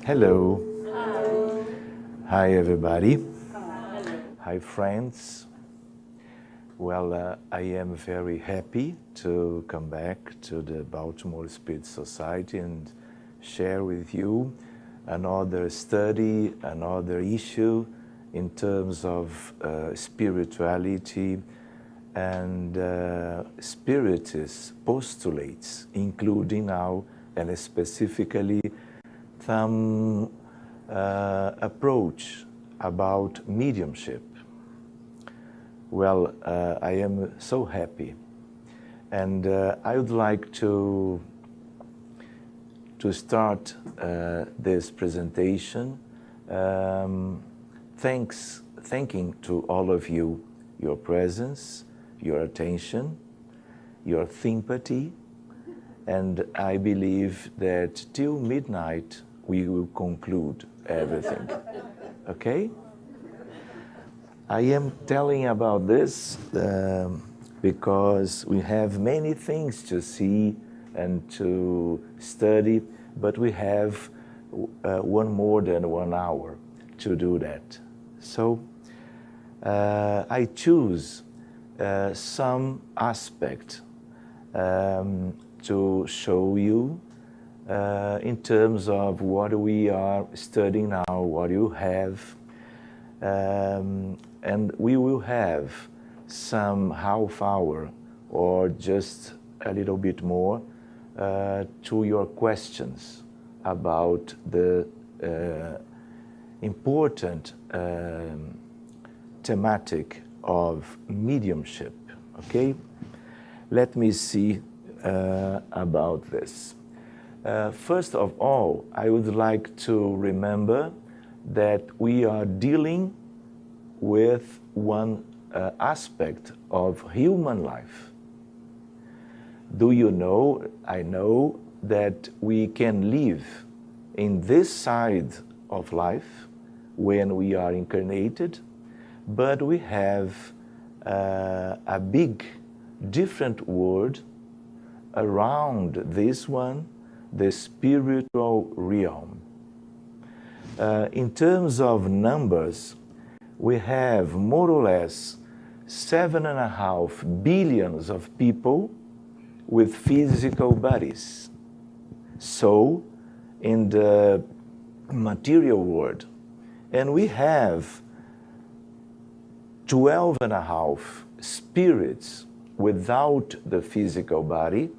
Hello. Hello. Hi, everybody. Hello. Hi, friends. Well, I am very happy to come back to the Baltimore Spirit Society and share with you another study, another issue in terms of spirituality and spiritist postulates, including now and specifically some approach about mediumship. Well, I am so happy, and I would like to start this presentation thanking to all of you, your presence, your attention, your sympathy, and I believe that till midnight we will conclude everything. Okay? I am telling about this because we have many things to see and to study, but we have one more than 1 hour to do that. So I choose some aspect to show you in terms of what we are studying now, what you have. And we will have some half hour or just a little bit more to your questions about the important thematic of mediumship. Okay? Let me see about this. First of all, I would like to remember that we are dealing with one aspect of human life. Do you know, I know that we can live in this side of life when we are incarnated, but we have a big different world around this one, the spiritual realm. In terms of numbers, we have more or less 7.5 billions of people with physical bodies. So, in the material world, and we have 12.5 spirits without the physical body,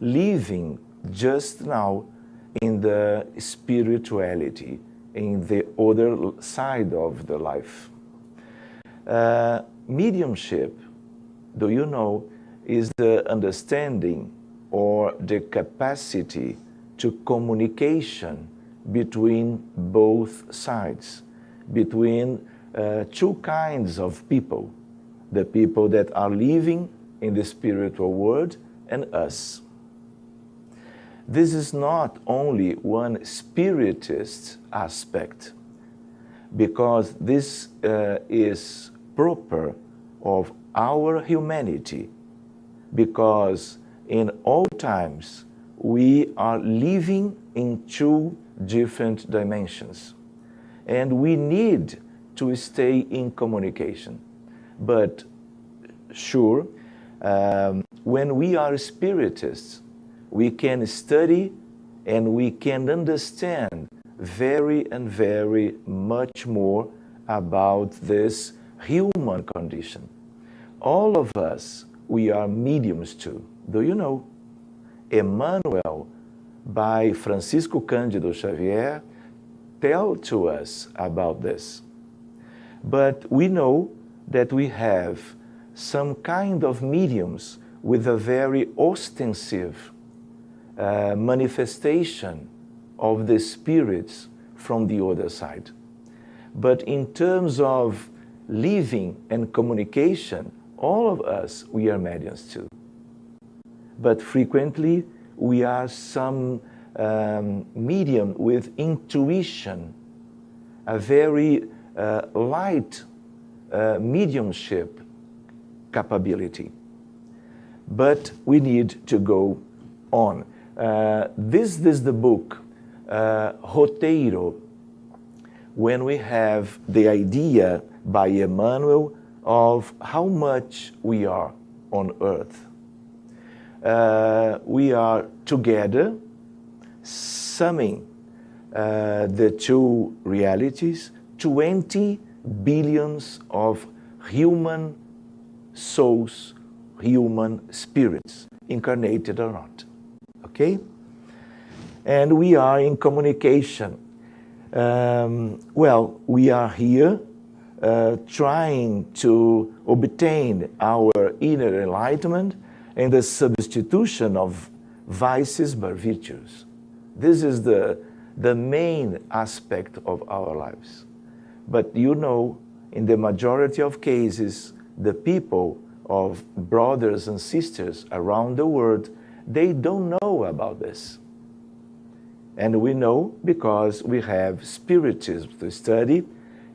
living just now in the spirituality, in the other side of the life. Mediumship, do you know, is the understanding or the capacity to communication between both sides, between two kinds of people, the people that are living in the spiritual world and us. This is not only one spiritist aspect, because this is proper of our humanity, because in all times we are living in two different dimensions, and we need to stay in communication. But sure, when we are spiritists, we can study and we can understand very much more about this human condition. All of us, we are mediums too. Do you know? Emmanuel, by Francisco Cândido Xavier, tell to us about this. But we know that we have some kind of mediums with a very ostensive manifestation of the spirits from the other side. But in terms of living and communication, all of us, we are mediums too. But frequently, we are some medium with intuition, a very light mediumship capability. But we need to go on. This is the book roteiro, when we have the idea by Emmanuel of how much we are on earth. We are together, summing the two realities, 20 billions of human souls, human spirits, incarnated or not. Okay? And we are in communication. We are here trying to obtain our inner enlightenment and the substitution of vices by virtues. This is the main aspect of our lives. But you know, in the majority of cases, the people of brothers and sisters around the world, they don't know about this. And we know because we have spiritism to study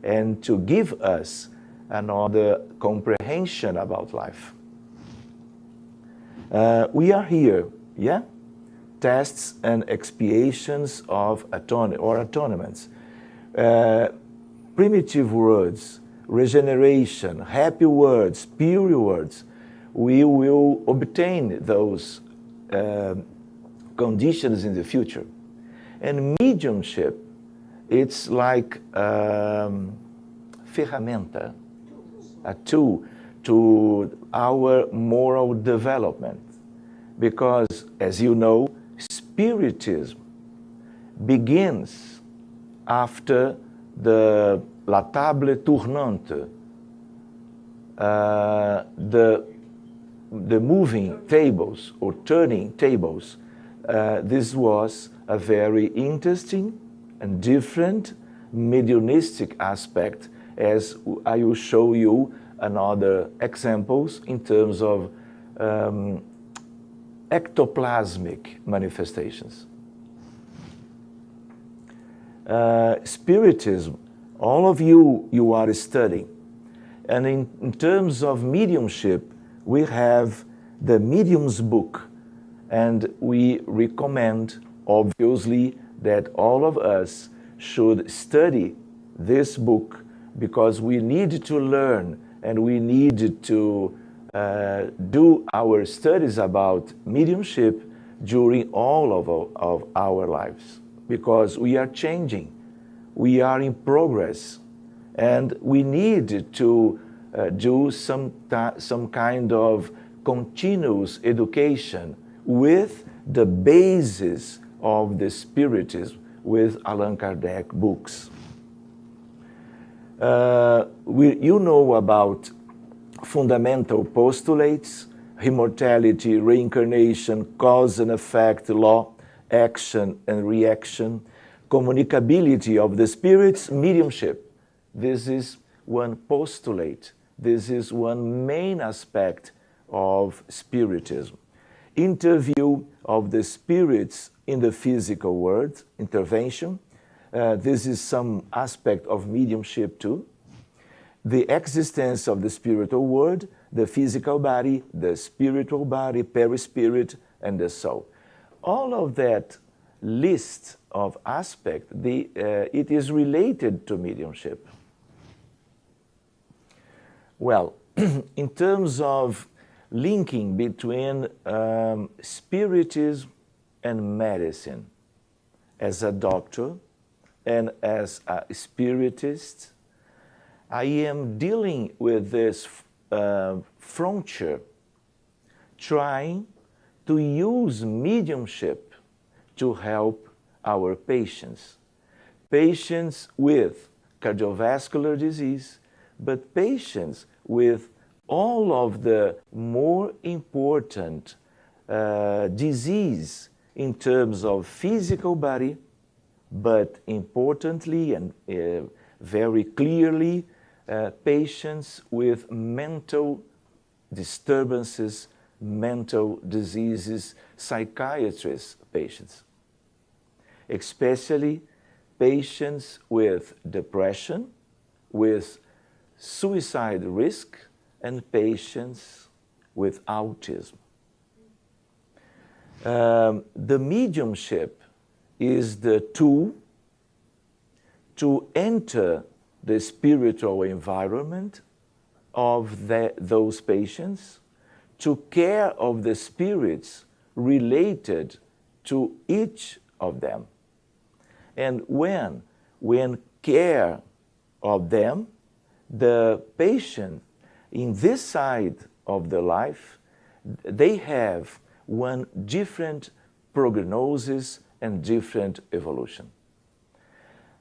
and to give us another comprehension about life. We are here, yeah? Tests and expiations of atonements. Primitive words, regeneration, happy words, pure words. We will obtain those conditions in the future. And mediumship, it's like ferramenta, a tool to our moral development. Because, as you know, Spiritism begins after the La Table Tournante, the moving tables or turning tables. This was a very interesting and different mediumistic aspect, as I will show you another examples in terms of ectoplasmic manifestations. Spiritism, all of you are studying. And in terms of mediumship, we have the Medium's book. And we recommend, obviously, that all of us should study this book because we need to learn and we need to do our studies about mediumship during all of our lives, because we are changing, we are in progress, and we need to do some kind of continuous education with the basis of the Spiritism, with Allan Kardec books. You know about fundamental postulates, immortality, reincarnation, cause and effect, law, action and reaction, communicability of the spirits, mediumship. This is one postulate. This is one main aspect of Spiritism. Interview of the spirits in the physical world, intervention. This is some aspect of mediumship too. The existence of the spiritual world, the physical body, the spiritual body, perispirit, and the soul. All of that list of aspects, it is related to mediumship. Well, in terms of linking between Spiritism and medicine, as a doctor and as a Spiritist, I am dealing with this frontier, trying to use mediumship to help our patients. Patients with cardiovascular disease, but patients with all of the more important disease in terms of physical body, but importantly and very clearly, patients with mental disturbances, mental diseases, psychiatrist patients, especially patients with depression, with suicide risk, and patients with autism. The mediumship is the tool to enter the spiritual environment of those patients, to care of the spirits related to each of them. And when care of them, the patient in this side of the life, they have one different prognosis and different evolution.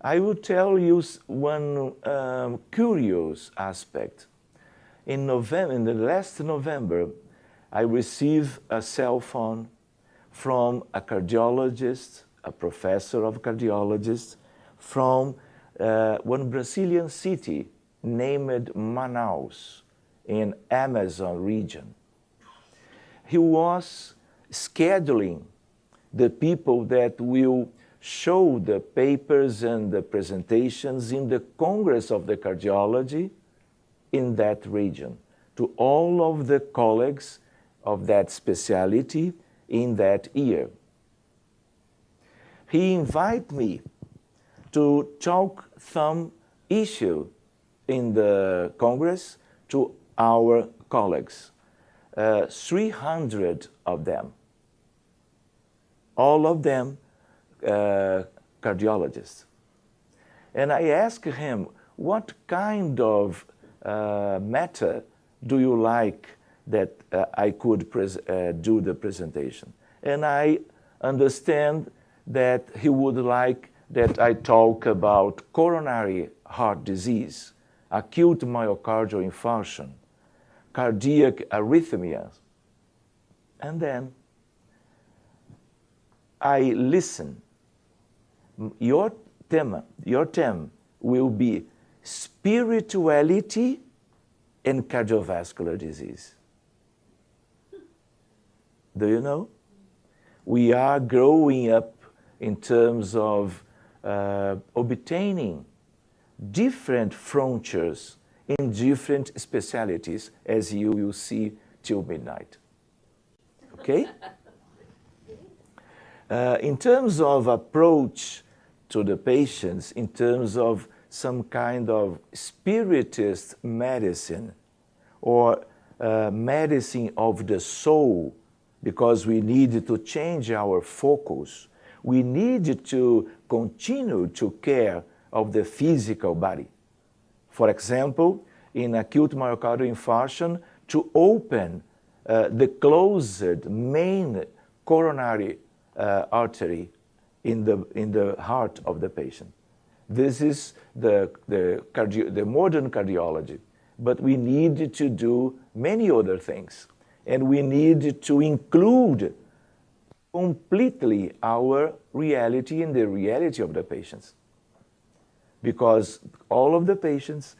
I will tell you one curious aspect. In the last November, I received a cell phone from a cardiologist, a professor of cardiologists, from one Brazilian city named Manaus in Amazon region. He was scheduling the people that will show the papers and the presentations in the Congress of the Cardiology in that region to all of the colleagues of that specialty in that year. He invited me to talk some issue in the Congress to our colleagues, 300 of them, all of them cardiologists. And I asked him, what kind of matter do you like that I could do the presentation? And I understand that he would like that I talk about coronary heart disease, acute myocardial infarction, cardiac arrhythmias. And then I listen. Your theme will be spirituality and cardiovascular disease. Do you know? We are growing up in terms of obtaining different frontiers in different specialties, as you will see till midnight. Okay? In terms of approach to the patients, in terms of some kind of spiritist medicine or medicine of the soul, because we need to change our focus. We need to continue to care of the physical body. For example, in acute myocardial infarction, to open the closed main coronary artery in the heart of the patient. This is the modern cardiology. But we need to do many other things. And we need to include completely our reality in the reality of the patients. Because all of the patients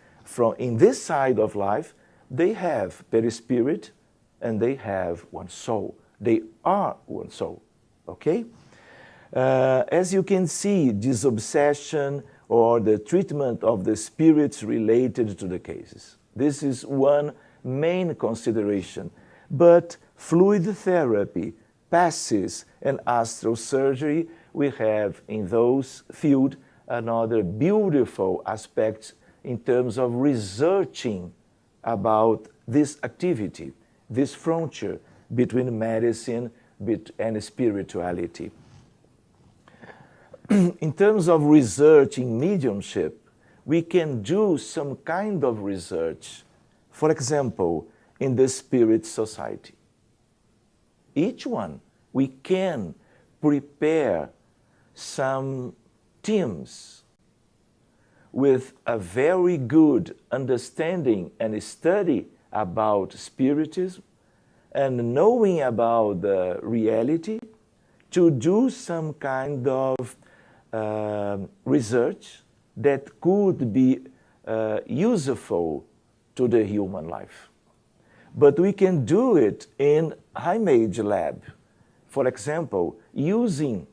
in this side of life, they have perispirit and they have one soul. They are one soul, okay? As you can see, this obsession or the treatment of the spirits related to the cases. This is one main consideration. But fluid therapy, passes, and astral surgery, we have in those fields another beautiful aspect in terms of researching about this activity, this frontier between medicine and spirituality. In terms of researching mediumship, we can do some kind of research. For example, in the spirit society. Each one, we can prepare some teams with a very good understanding and study about spiritism and knowing about the reality to do some kind of research that could be useful to the human life. But we can do it in high-image lab. For example, using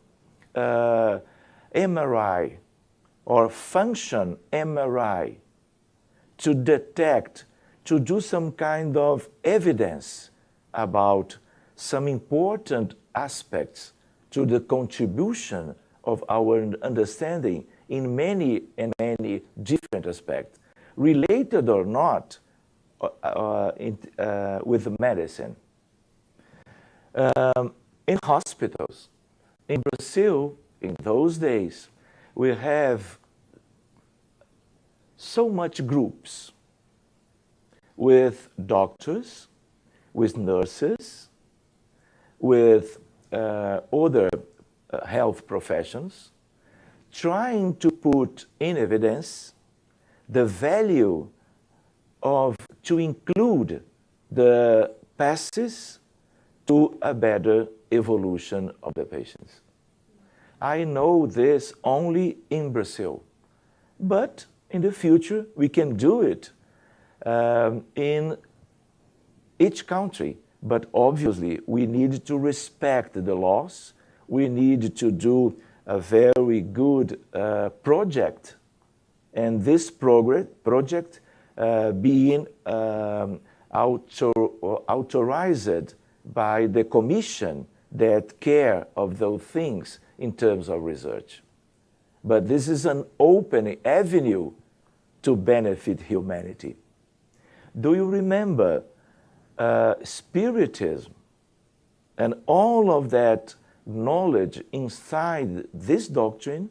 MRI or function MRI to detect, to do some kind of evidence about some important aspects to the contribution of our understanding in many and many different aspects, related or not with medicine. In hospitals, in Brazil, in those days, we have so much groups with doctors, with nurses, with other health professions, trying to put in evidence the value of to include the passes to a better evolution of the patients. I know this only in Brazil, but in the future we can do it in each country. But obviously we need to respect the laws. We need to do a very good project, and this project being authorized by the commission that care of those things in terms of research. But this is an open avenue to benefit humanity. Do you remember Spiritism and all of that knowledge inside this doctrine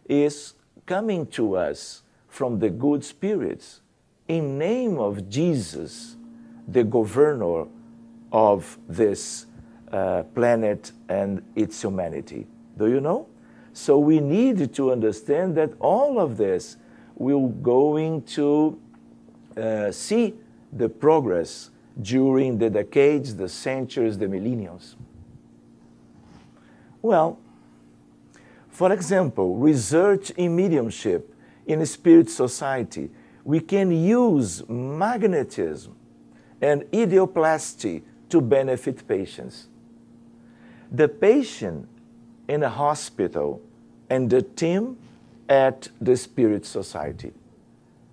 is coming to us from the good spirits in name of Jesus, the governor of this planet and its humanity. Do you know? So we need to understand that all of this will going to see the progress during the decades, the centuries, the millenniums. Well, for example, research in mediumship in a spirit society, we can use magnetism and idioplasty to benefit patients. The patient in a hospital and the team at the spirit society.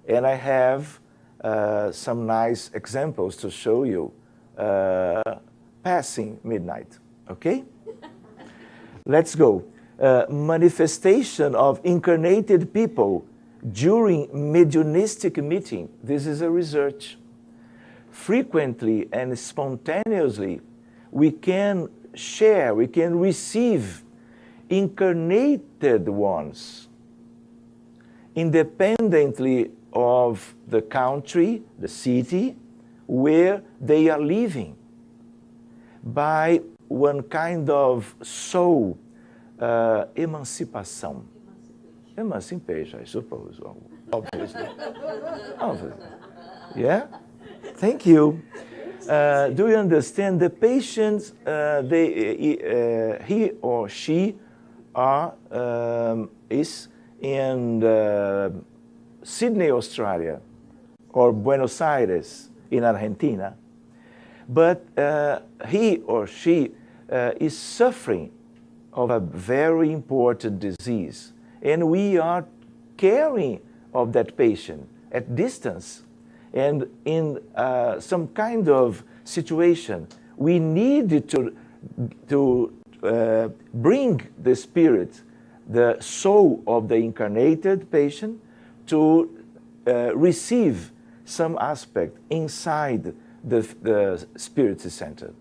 And I have some nice examples to show you passing midnight, okay? Let's go. Manifestation of incarnated people during mediumistic meeting. This is a research. Frequently and spontaneously, we can share, we can receive incarnated ones, independently of the country, the city, where they are living, by one kind of soul emancipation. Emancipation, I suppose, obviously. Obviously. Yeah? Thank you. Do you understand? The patients, he or she is in Sydney, Australia, or Buenos Aires in Argentina, but he or she is suffering of a very important disease, and we are caring of that patient at distance. And in some kind of situation, we need to bring the spirit, the soul of the incarnated patient, to receive some aspect inside the spirit center.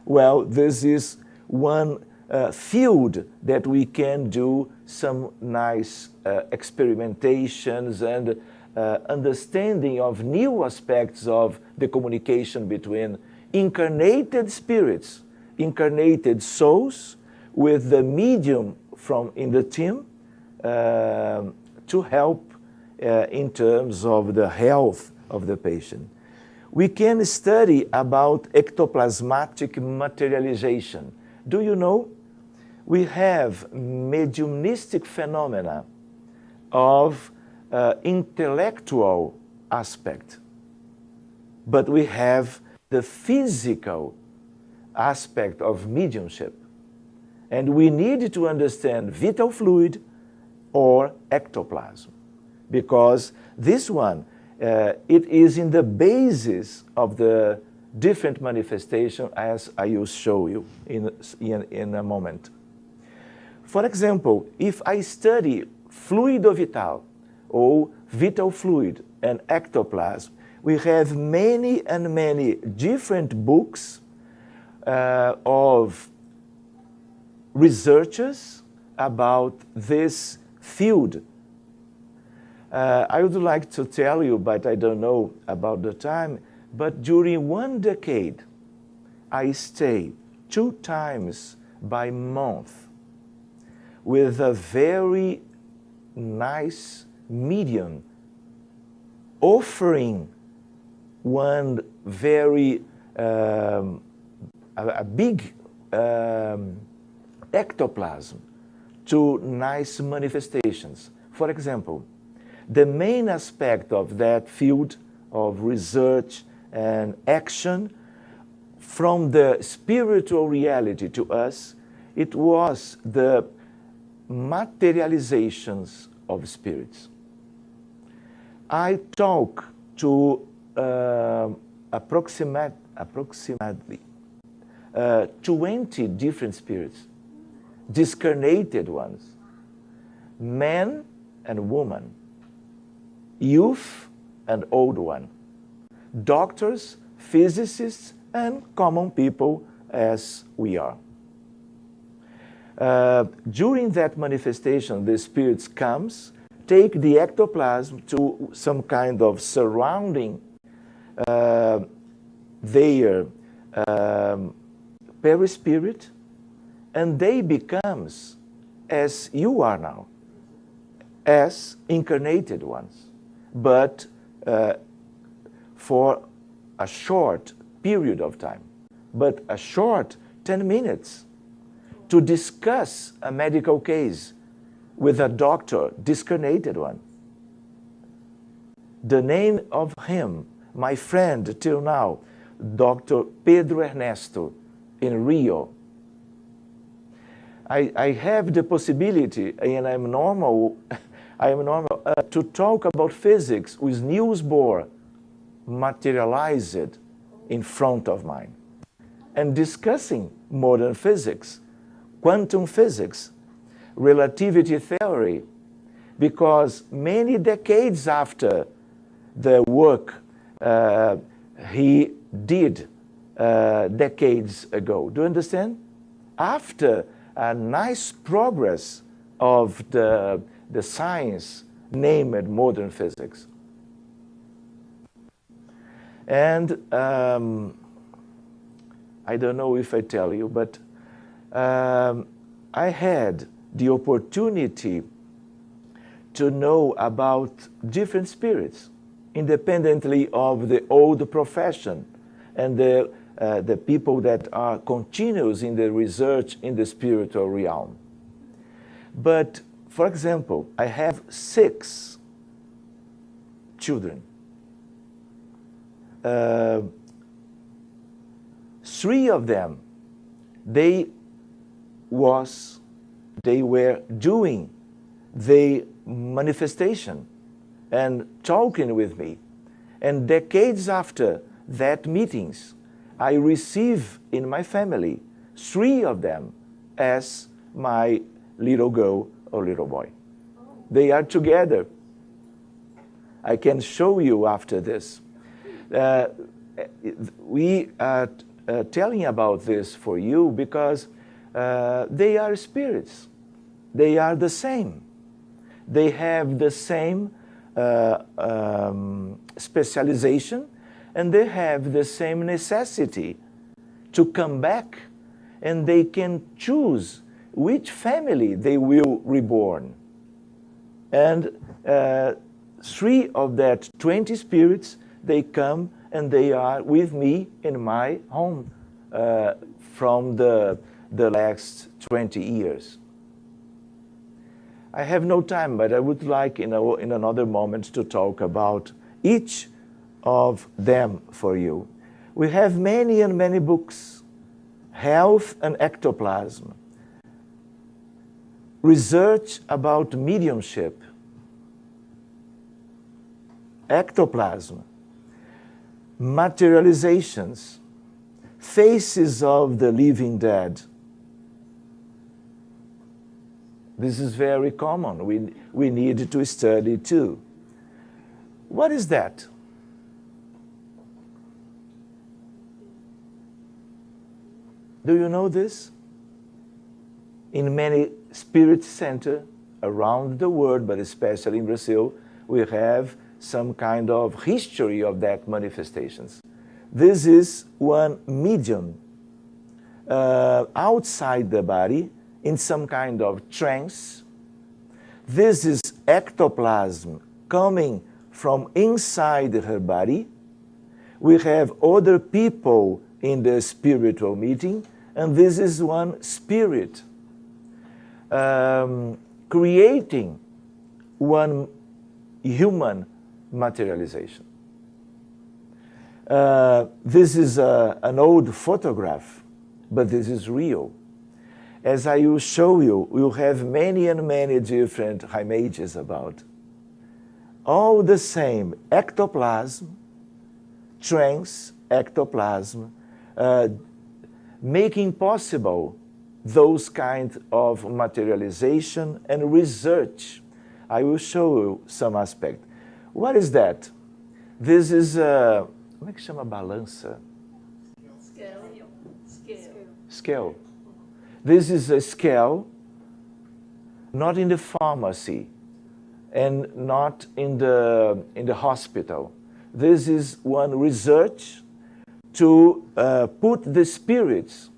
Well, this is one field that we can do some nice experimentations and understanding of new aspects of the communication between incarnated spirits, incarnated souls, with the medium from in the team to help in terms of the health of the patient. We can study about ectoplasmatic materialization. Do you know? We have mediumistic phenomena of intellectual aspect, but we have the physical aspect of mediumship. And we need to understand vital fluid or ectoplasm, because this one, it is in the basis of the different manifestation, as I will show you in a moment. For example, if I study fluido vital or vital fluid and ectoplasm, we have many and many different books of researchers about this field. I would like to tell you, but I don't know about the time, but during 1 decade, I stay 2 times by month with a very nice medium offering one very a big ectoplasm to nice manifestations. For example, the main aspect of that field of research and action from the spiritual reality to us, it was the materializations of spirits. I talk to approximately 20 different spirits, discarnated ones, men and women, youth and old one, doctors, physicists, and common people as we are. During that manifestation, the spirits comes, take the ectoplasm to some kind of surrounding their perispirit, and they becomes as you are now, as incarnated ones, but for a short period of time, but a short 10 minutes to discuss a medical case with a doctor, discarnated one. The name of him, my friend till now, Dr. Pedro Ernesto in Rio. I have the possibility, and I'm normal to talk about physics with Niels Bohr materialized in front of mine, and discussing modern physics, quantum physics, relativity theory, because many decades after the work he did decades ago. Do you understand? After a nice progress of the science named modern physics. And I don't know if I tell you, but I had the opportunity to know about different spirits, independently of the old profession and the people that are continuous in the research in the spiritual realm. But, for example, I have 6 children. 3 of them, they were doing the manifestation and talking with me. And decades after that meetings, I receive in my family 3 of them as my little girl or little boy. They are together. I can show you after this. We are telling about this for you because they are spirits. They are the same. They have the same specialization, and they have the same necessity to come back, and they can choose which family they will reborn. And 3 of that 20 spirits, they come and they are with me in my home from the last 20 years. I have no time, but I would like in another moment to talk about each of them for you. We have many and many books, health and ectoplasm, research about mediumship, ectoplasm, materializations, faces of the living dead, This is very common. We need to study too. What is that? Do you know this? In many spirit centers around the world, but especially in Brazil, we have some kind of history of that manifestations. This is one medium outside the body in some kind of trance. This is ectoplasm coming from inside her body. We have other people in the spiritual meeting, and this is one spirit creating one human materialization. This is an old photograph, but this is real. As I will show you, we'll have many and many different images about. All the same, ectoplasm, trance, ectoplasm, making possible those kind of materialization and research. I will show you some aspect. What is that? This is a, como é que chama balança? Scale. This is a scale, not in the pharmacy and not in the hospital. This is one research to put the spirits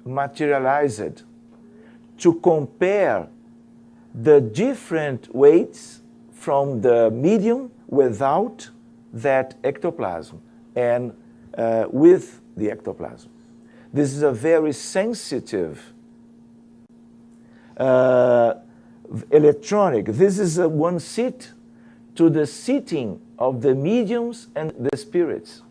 materialized, to compare the different weights from the medium without that ectoplasm and with the ectoplasm. This is a very sensitive electronic. This is one seat to the seating of the mediums and the spirits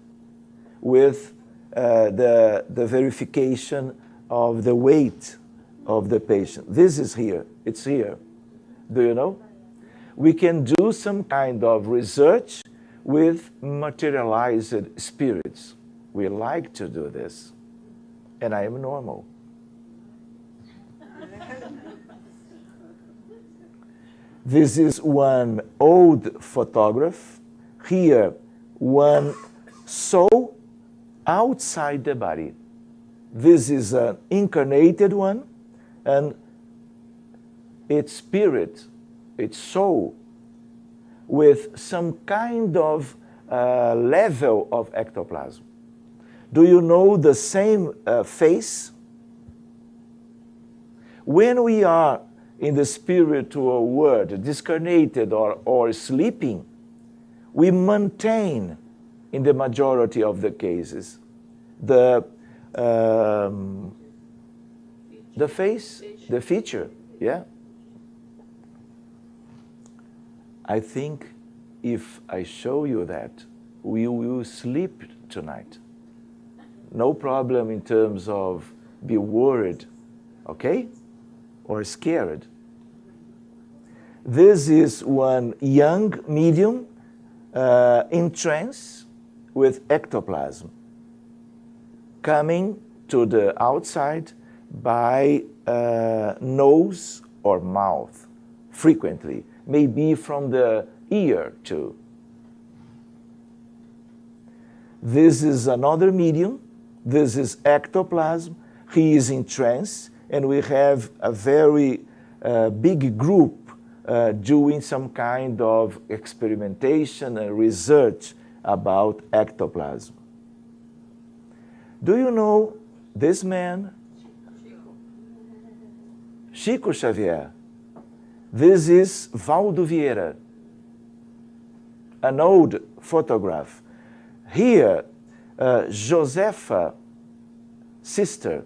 with the verification of the weight of the patient. This is here. It's here. Do you know? We can do some kind of research with materialized spirits. We like to do this. And I am normal. This is one old photograph. Here, one soul outside the body. This is an incarnated one, and its spirit, its soul, with some kind of level of ectoplasm. Do you know the same face? When we are in the spiritual world, discarnated or sleeping, we maintain, in the majority of the cases, the face, the feature, yeah? I think if I show you that, we will sleep tonight. No problem in terms of be worried, okay? Or scared. This is one young medium in trance with ectoplasm coming to the outside by nose or mouth frequently, maybe from the ear too. This is another medium. This is ectoplasm. He is in trance, and we have a very big group doing some kind of experimentation and research about ectoplasm. Do you know this man? Chico Xavier. This is Valdo Vieira, an old photograph. Here, Josefa, sister.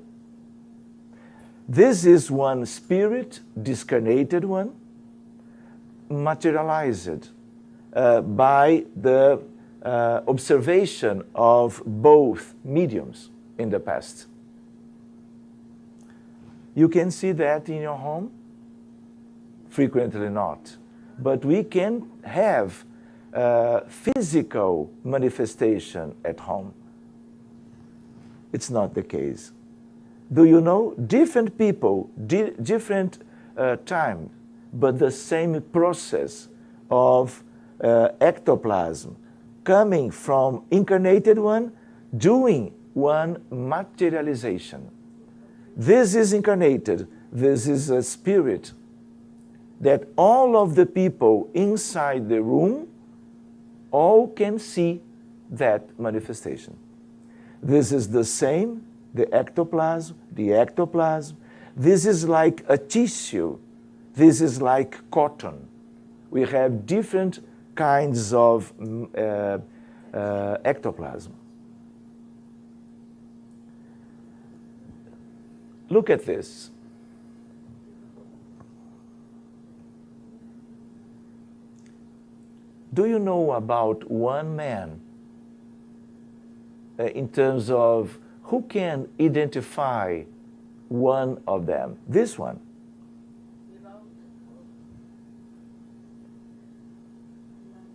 This is one spirit, discarnated one, materialized by the observation of both mediums in the past. You can see that in your home? Frequently not. But we can have physical manifestation at home. It's not the case. Do you know different people, different time, but the same process of ectoplasm coming from incarnated one, doing one materialization. This is incarnated. This is a spirit that all of the people inside the room all can see that manifestation. This is the same, the ectoplasm. This is like a tissue. This is like cotton. We have different kinds of ectoplasm. Look at this. Do you know about one man in terms of who can identify one of them? This one.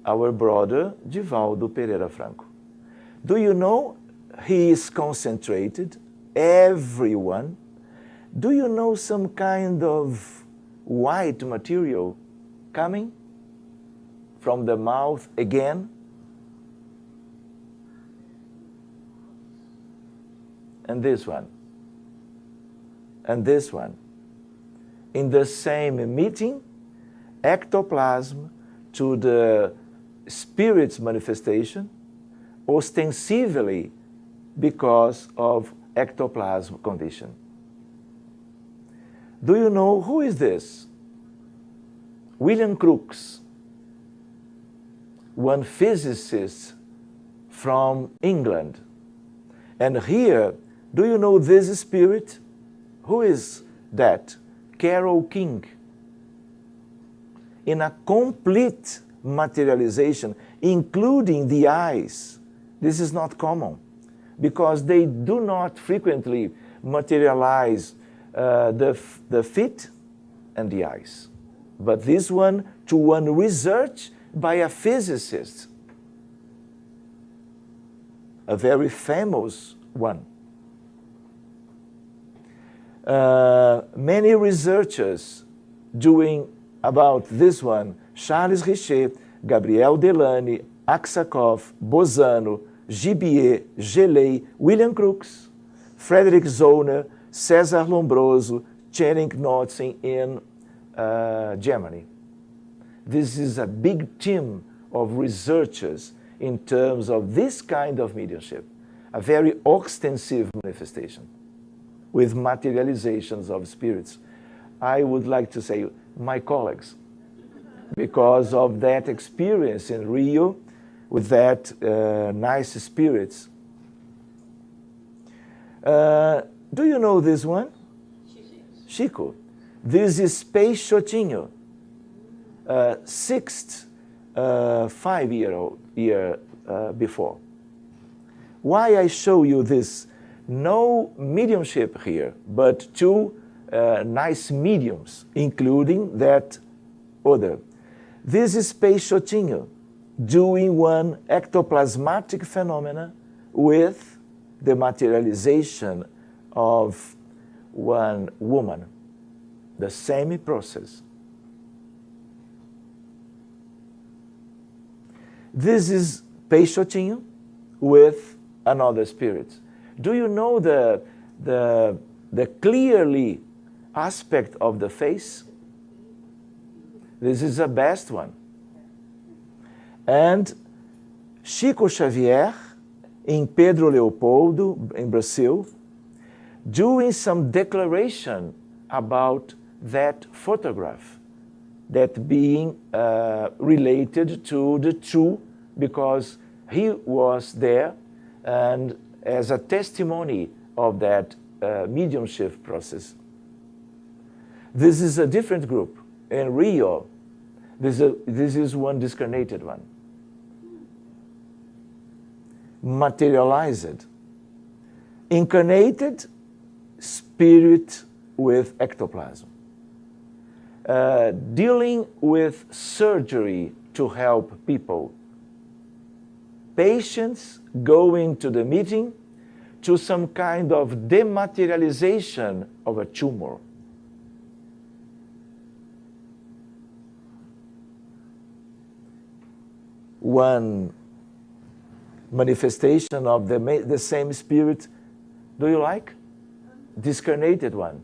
Our brother Divaldo Pereira Franco. Do you know he is concentrated? Everyone. Do you know some kind of white material coming from the mouth again? And this one. And this one. In the same meeting, ectoplasm to the spirit's manifestation, ostensibly because of ectoplasm condition. Do you know who is this? William Crookes, one physicist from England. And here, do you know this spirit? Who is that? Carol King. In a complete materialization, including the eyes. This is not common, because they do not frequently materialize the feet and the eyes. But this one, to one research by a physicist, a very famous one. Many researchers doing about this one, Charles Richer, Gabriel Delany, Aksakov, Bozano, Gibier, Geley, William Crookes, Frederick Zollner, Cesar Lombroso, Channing Knotzen in Germany. This is a big team of researchers in terms of this kind of mediumship, a very extensive manifestation with materializations of spirits. I would like to say my colleagues, because of that experience in Rio with that nice spirits. Do you know this one? Chico. This is Peixotinho, sixth 5 year before. Why I show you this? No mediumship here, but two nice mediums, including that other. This is Peixotinho doing one ectoplasmatic phenomena with the materialization of one woman. The same process. This is Peixotinho with another spirit. Do you know the clearly aspect of the face? This is the best one. And Chico Xavier in Pedro Leopoldo in Brazil, doing some declaration about that photograph, that being related to the two, because he was there and as a testimony of that mediumship process. This is a different group. In Rio, this is one discarnated one. Materialized. Incarnated spirit with ectoplasm. Dealing with surgery to help people. Patients going to the meeting to some kind of dematerialization of a tumor. one manifestation of the same spirit. Do you like? Discarnated one.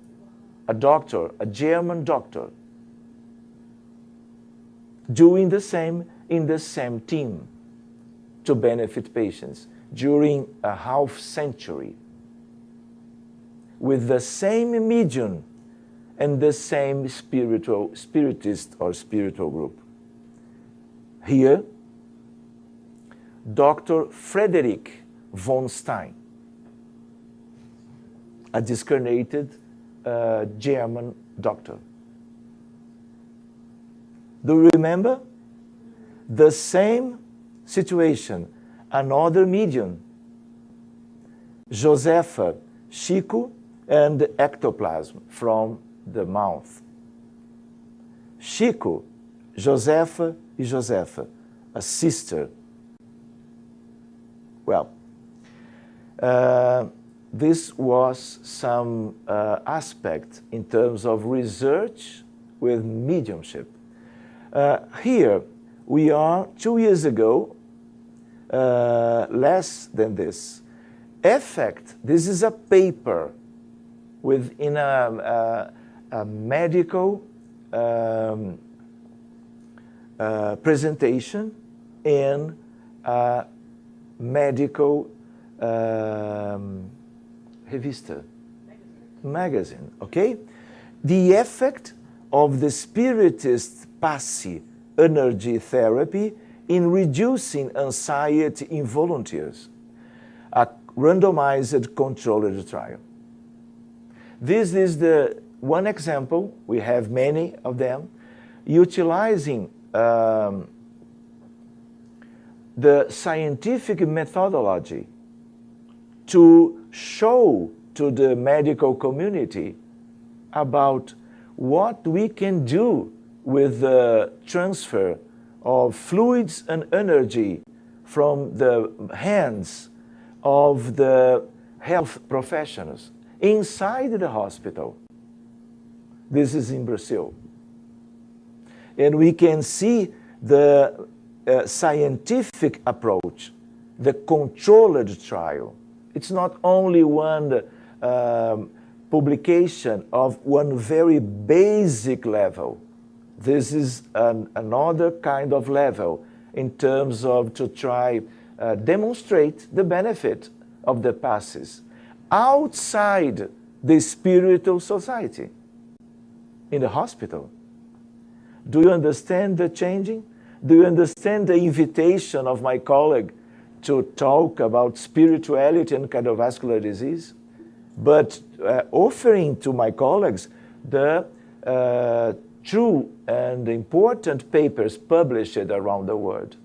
A doctor, a German doctor, doing the same in the same team to benefit patients during a half century with the same medium and the same spiritist or spiritual group. Here, Dr. Frederick von Stein, a discarnated German doctor. Do you remember? The same situation, another medium, Josefa, Chico, and ectoplasm from the mouth. Chico, Josefa e Josefa, a sister. Well, this was some aspect in terms of research with mediumship. Here we are 2 years ago, less than this. Effect, this is a paper within a medical presentation in a medical revista, magazine, okay? The effect of the spiritist PASSI energy therapy in reducing anxiety in volunteers, a randomized controlled trial. This is the one example, we have many of them, utilizing the scientific methodology to show to the medical community about what we can do with the transfer of fluids and energy from the hands of the health professionals inside the hospital. This is in Brazil. And we can see the scientific approach, the controlled trial. It's not only one publication of one very basic level. This is another kind of level in terms of to try demonstrate the benefit of the passes outside the spiritual society, in the hospital. Do you understand the changing? Do you understand the invitation of my colleague to talk about spirituality and cardiovascular disease? But offering to my colleagues the true and important papers published around the world.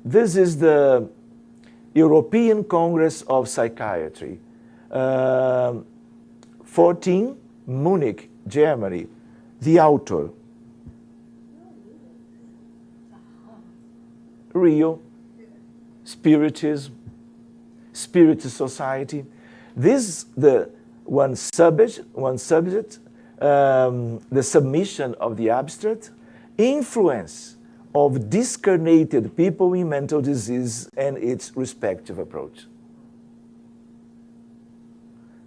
This is the European Congress of Psychiatry, 14, Munich, Germany. The author, real, spiritism, spirit society. This the one subject, the submission of the abstract, influence of discarnated people in mental disease and its respective approach.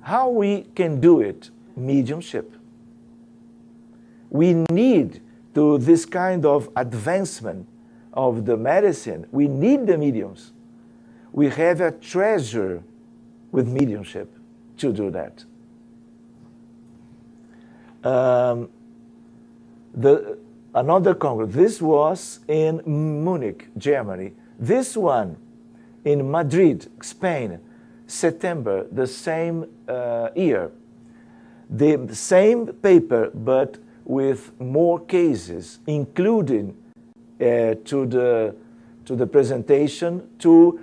How we can do it? Mediumship. We need to this kind of advancement of the medicine. We need the mediums. We have a treasure with mediumship to do that. Another congress, this was in Munich, Germany. This one in Madrid, Spain, September, the same year. The same paper, but with more cases, including to the presentation to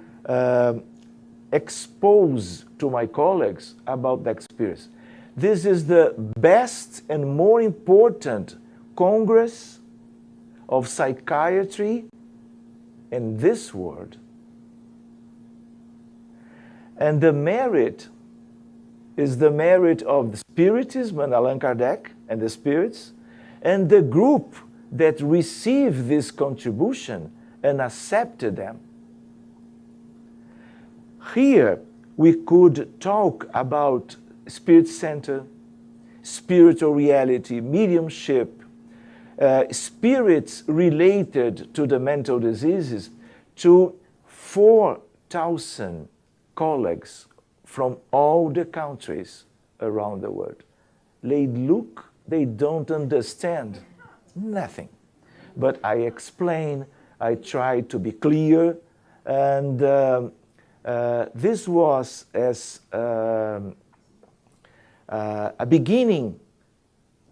expose to my colleagues about the experience. This is the best and more important Congress of psychiatry in this world. And the merit is the merit of the Spiritism and Allan Kardec and the spirits, and the group that received this contribution and accepted them. Here, we could talk about spirit center, spiritual reality, mediumship, spirits related to the mental diseases, to 4,000 colleagues from all the countries around the world. They look, they don't understand nothing. But I explain, I try to be clear, and this was as a beginning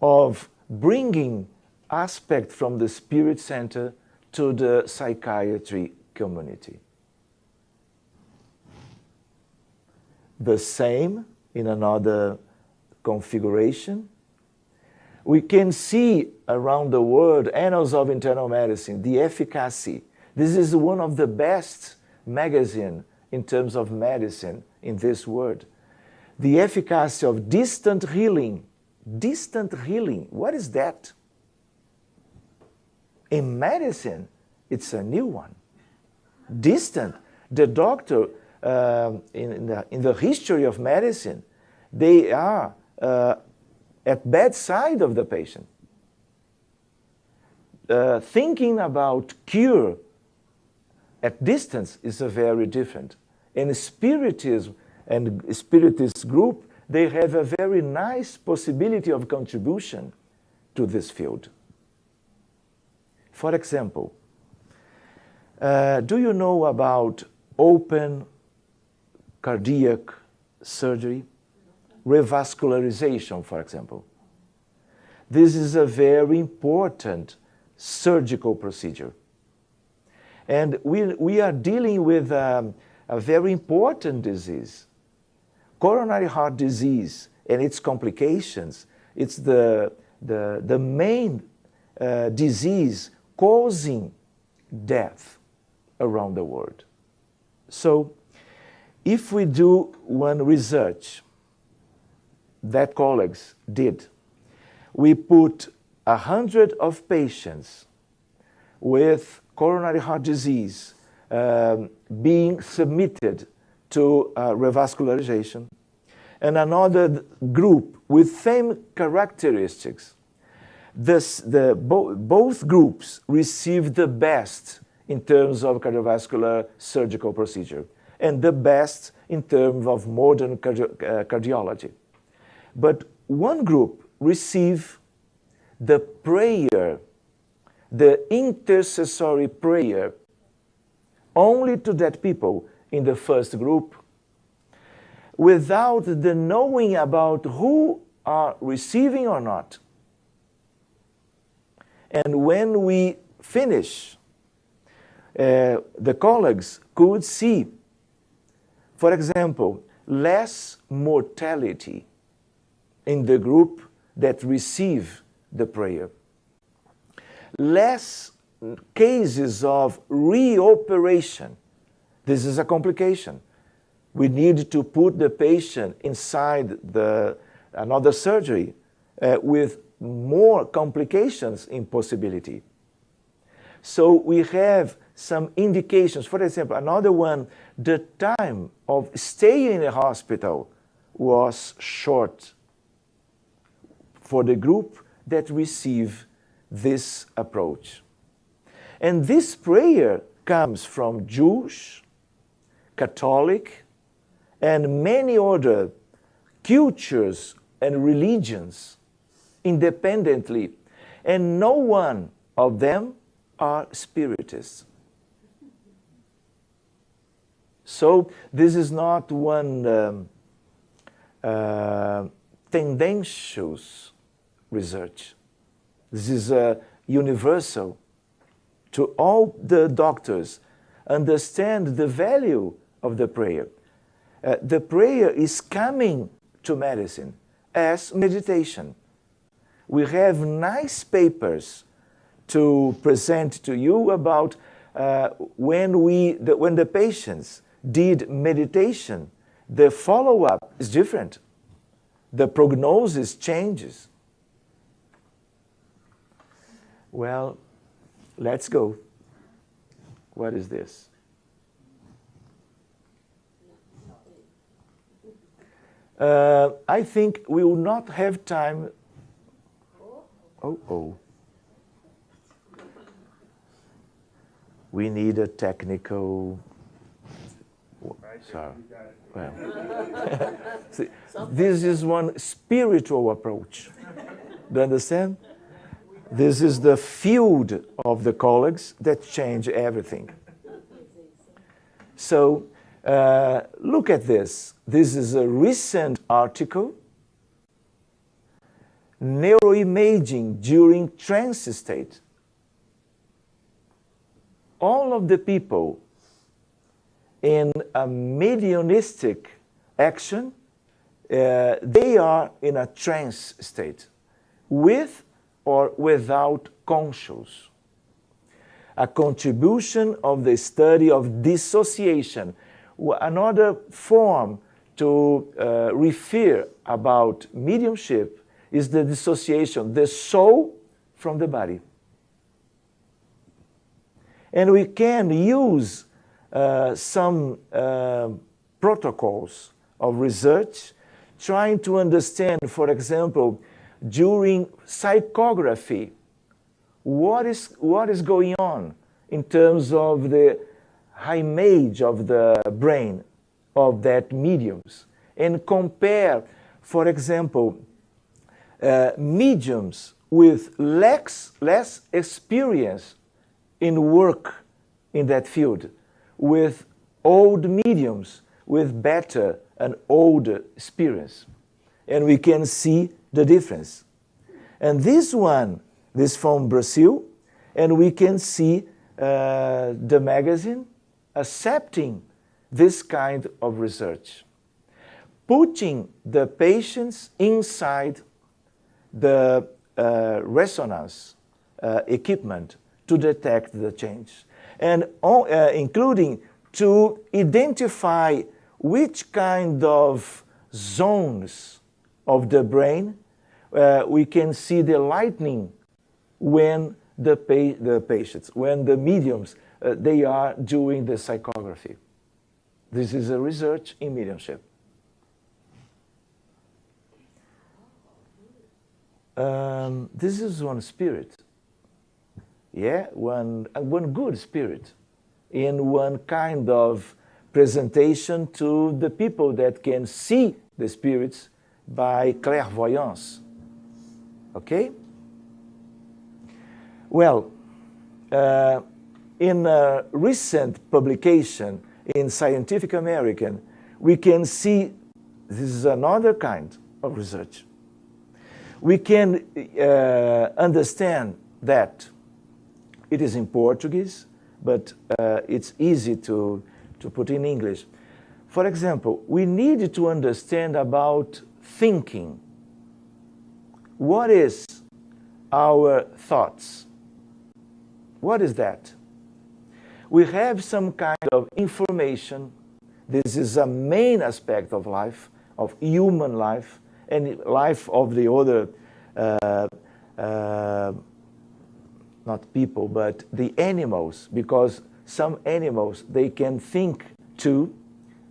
of bringing aspect from the Spirit Center to the psychiatry community. The same in another configuration. We can see around the world, Annals of Internal Medicine, the efficacy. This is one of the best magazines in terms of medicine in this world. The efficacy of distant healing. Distant healing, what is that? In medicine, it's a new one. Distant. The doctor, in the history of medicine, they are at bedside of the patient. Thinking about cure at distance is a very different. And Spiritism and Spiritist group, they have a very nice possibility of contribution to this field. For example, do you know about open cardiac surgery? Revascularization, for example. This is a very important surgical procedure. And we are dealing with a very important disease. Coronary heart disease and its complications, it's the main disease causing death around the world. So, if we do one research that colleagues did, we put 100 of patients with coronary heart disease being submitted to revascularization, and another group with same characteristics. Both groups received the best in terms of cardiovascular surgical procedure, and the best in terms of modern cardiology. But one group received the prayer, the intercessory prayer, only to that people in the first group, without the knowing about who are receiving or not. And when we finish, the colleagues could see, for example, less mortality in the group that receive the prayer. Less cases of reoperation. This is a complication. We need to put the patient inside another surgery with more complications in possibility. So we have some indications. For example, another one, the time of stay in a hospital was short for the group that receive this approach. And this prayer comes from Jewish, Catholic, and many other cultures and religions independently, and no one of them are spiritists. So this is not one tendentious research. This is universal. To all the doctors understand the value of the prayer. The prayer is coming to medicine as meditation. We have nice papers to present to you about when the patients did meditation, the follow-up is different. The prognosis changes. Well, let's go. What is this? I think we will not have time. Oh. We need a technical. Sorry. Well, see, this is one spiritual approach. Do you understand? This is the field of the colleagues that change everything. So, look at this. This is a recent article. Neuroimaging during trance state. All of the people in a mediumistic action, they are in a trance state, with or without conscious. A contribution of the study of dissociation. Another form to refer about mediumship is the dissociation, the soul from the body. And we can use some protocols of research trying to understand, for example, during psychography, what is going on in terms of the image of the brain of that mediums, and compare, for example, mediums with less experience in work in that field, with old mediums with better and older experience. And we can see the difference. And this one, this from Brazil, and we can see the magazine accepting this kind of research, putting the patients inside the resonance equipment to detect the change, and including to identify which kind of zones of the brain we can see the lightening when the patients, when the mediums, they are doing the psychography. This is a research in mediumship. This is one spirit. Yeah, one good spirit in one kind of presentation to the people that can see the spirits by clairvoyance. Okay? Well, in a recent publication in Scientific American, we can see this is another kind of research. We can understand that it is in Portuguese, but it's easy to put in English. For example, we need to understand about thinking. What is our thoughts? What is that? We have some kind of information. This is a main aspect of life, of human life, and life of the other, not people, but the animals, because some animals, they can think too,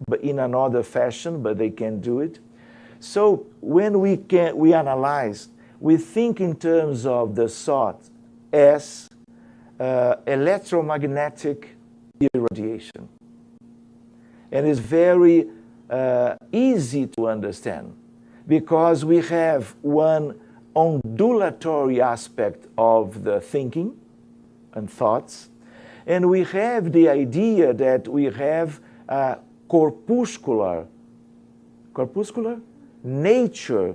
but in another fashion, but they can do it. So when we analyze, we think in terms of the thought as electromagnetic irradiation. And it's very easy to understand, because we have one ondulatory aspect of the thinking and thoughts, and we have the idea that we have a corpuscular nature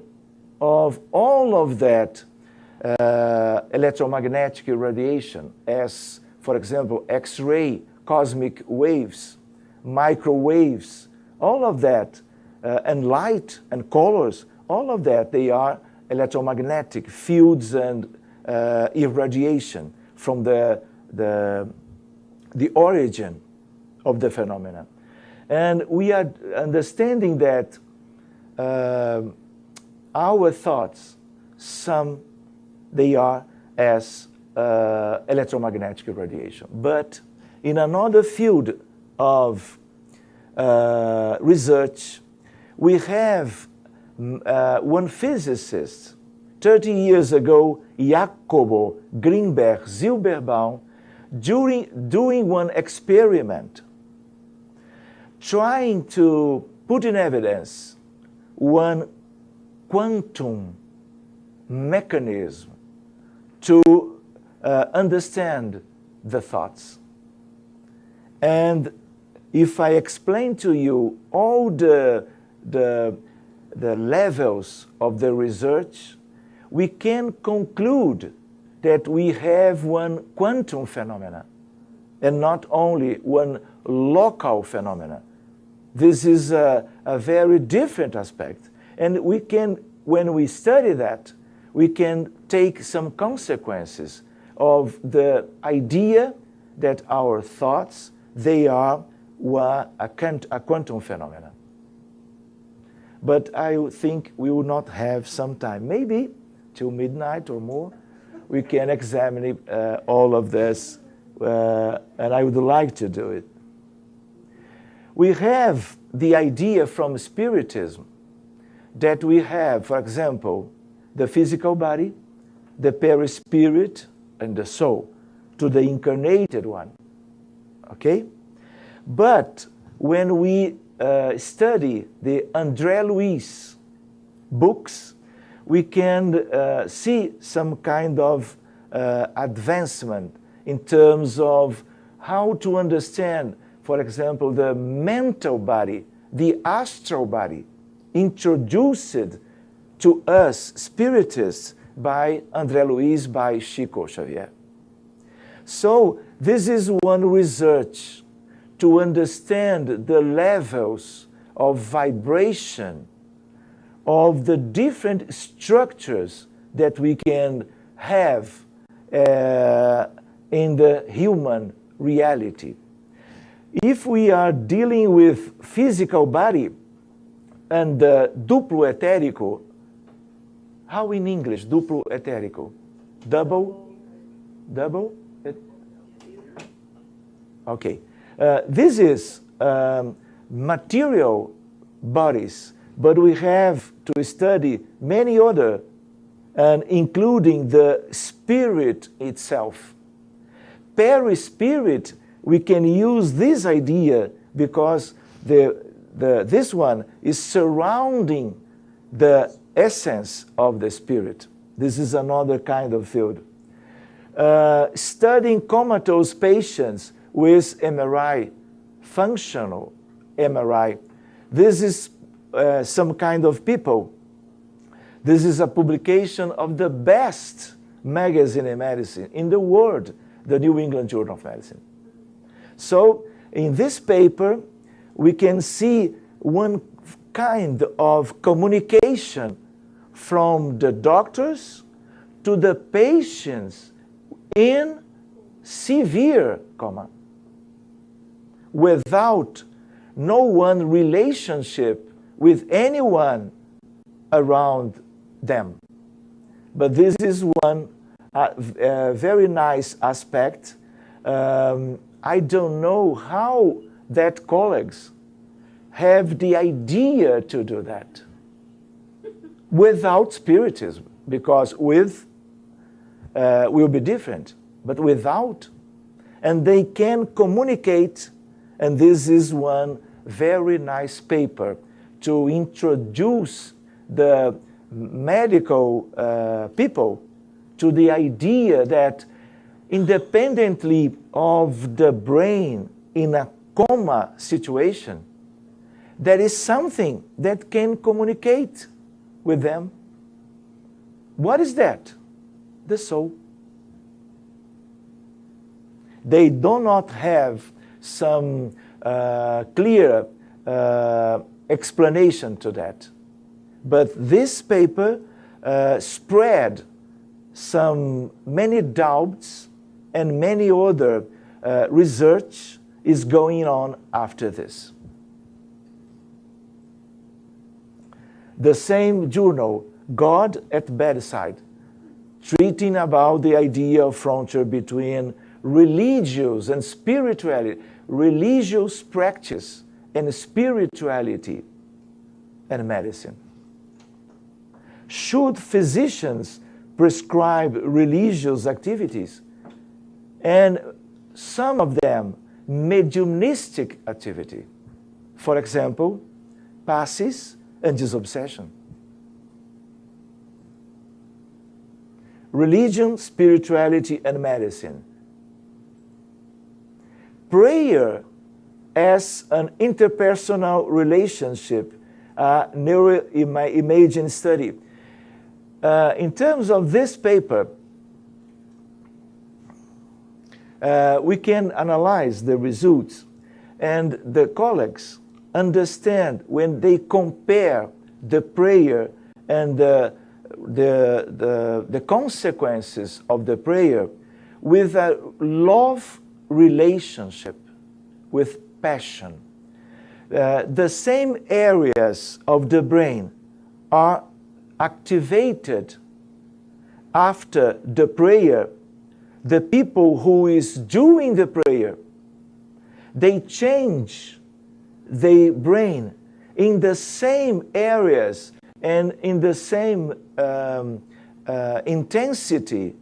of all of that electromagnetic radiation, as, for example, X-ray, cosmic waves, microwaves, all of that, and light and colors, all of that, they are electromagnetic fields and irradiation from the origin of the phenomena. And we are understanding that our thoughts, they are as electromagnetic radiation. But in another field of research, we have one physicist, 30 years ago, Jacobo Greenberg Zilberbaum, doing one experiment, trying to put in evidence one quantum mechanism to understand the thoughts. And if I explain to you all the levels of the research, we can conclude that we have one quantum phenomena and not only one local phenomena. This is a very different aspect. And we can, when we study that, we can take some consequences of the idea that our thoughts, they are a quantum phenomena. But I think we will not have some time, maybe till midnight or more, we can examine all of this, and I would like to do it. We have the idea from Spiritism that we have, for example, the physical body, the perispirit, and the soul, to the incarnated one, okay? But when we study the André Luiz books, we can see some kind of advancement in terms of how to understand, for example, the mental body, the astral body, introduced to us spiritists by André Luiz, by Chico Xavier. So this is one research to understand the levels of vibration of the different structures that we can have in the human reality. If we are dealing with physical body and duplo etérico, how in English, duplo etérico? Double? Okay. This is material bodies, but we have to study many other, and including the spirit itself. Perispirit, we can use this idea because this one is surrounding the essence of the spirit. This is another kind of field. Studying comatose patients with MRI, functional MRI. This is some kind of people. This is a publication of the best magazine in medicine in the world, the New England Journal of Medicine. So in this paper, we can see one kind of communication from the doctors to the patients in severe coma, without no one relationship with anyone around them. But this is one very nice aspect. I don't know how that colleagues have the idea to do that without spiritism, because with will be different, but without, and they can communicate. And this is one very nice paper to introduce the medical people to the idea that independently of the brain in a coma situation, there is something that can communicate with them. What is that? The soul. They do not have some clear explanation to that. But this paper spread many doubts, and many other research is going on after this. The same journal, God at Bedside, treating about the idea of frontier between religious and spirituality, religious practice and spirituality and medicine. Should physicians prescribe religious activities and some of them mediumistic activity? For example, passes and disobsession. Religion, spirituality, and medicine. Prayer as an interpersonal relationship, neuroimaging study. In terms of this paper, we can analyze the results, and the colleagues understand when they compare the prayer and the consequences of the prayer with a love relationship, with passion. The same areas of the brain are activated after the prayer. The people who is doing the prayer, they change their brain in the same areas and in the same intensity,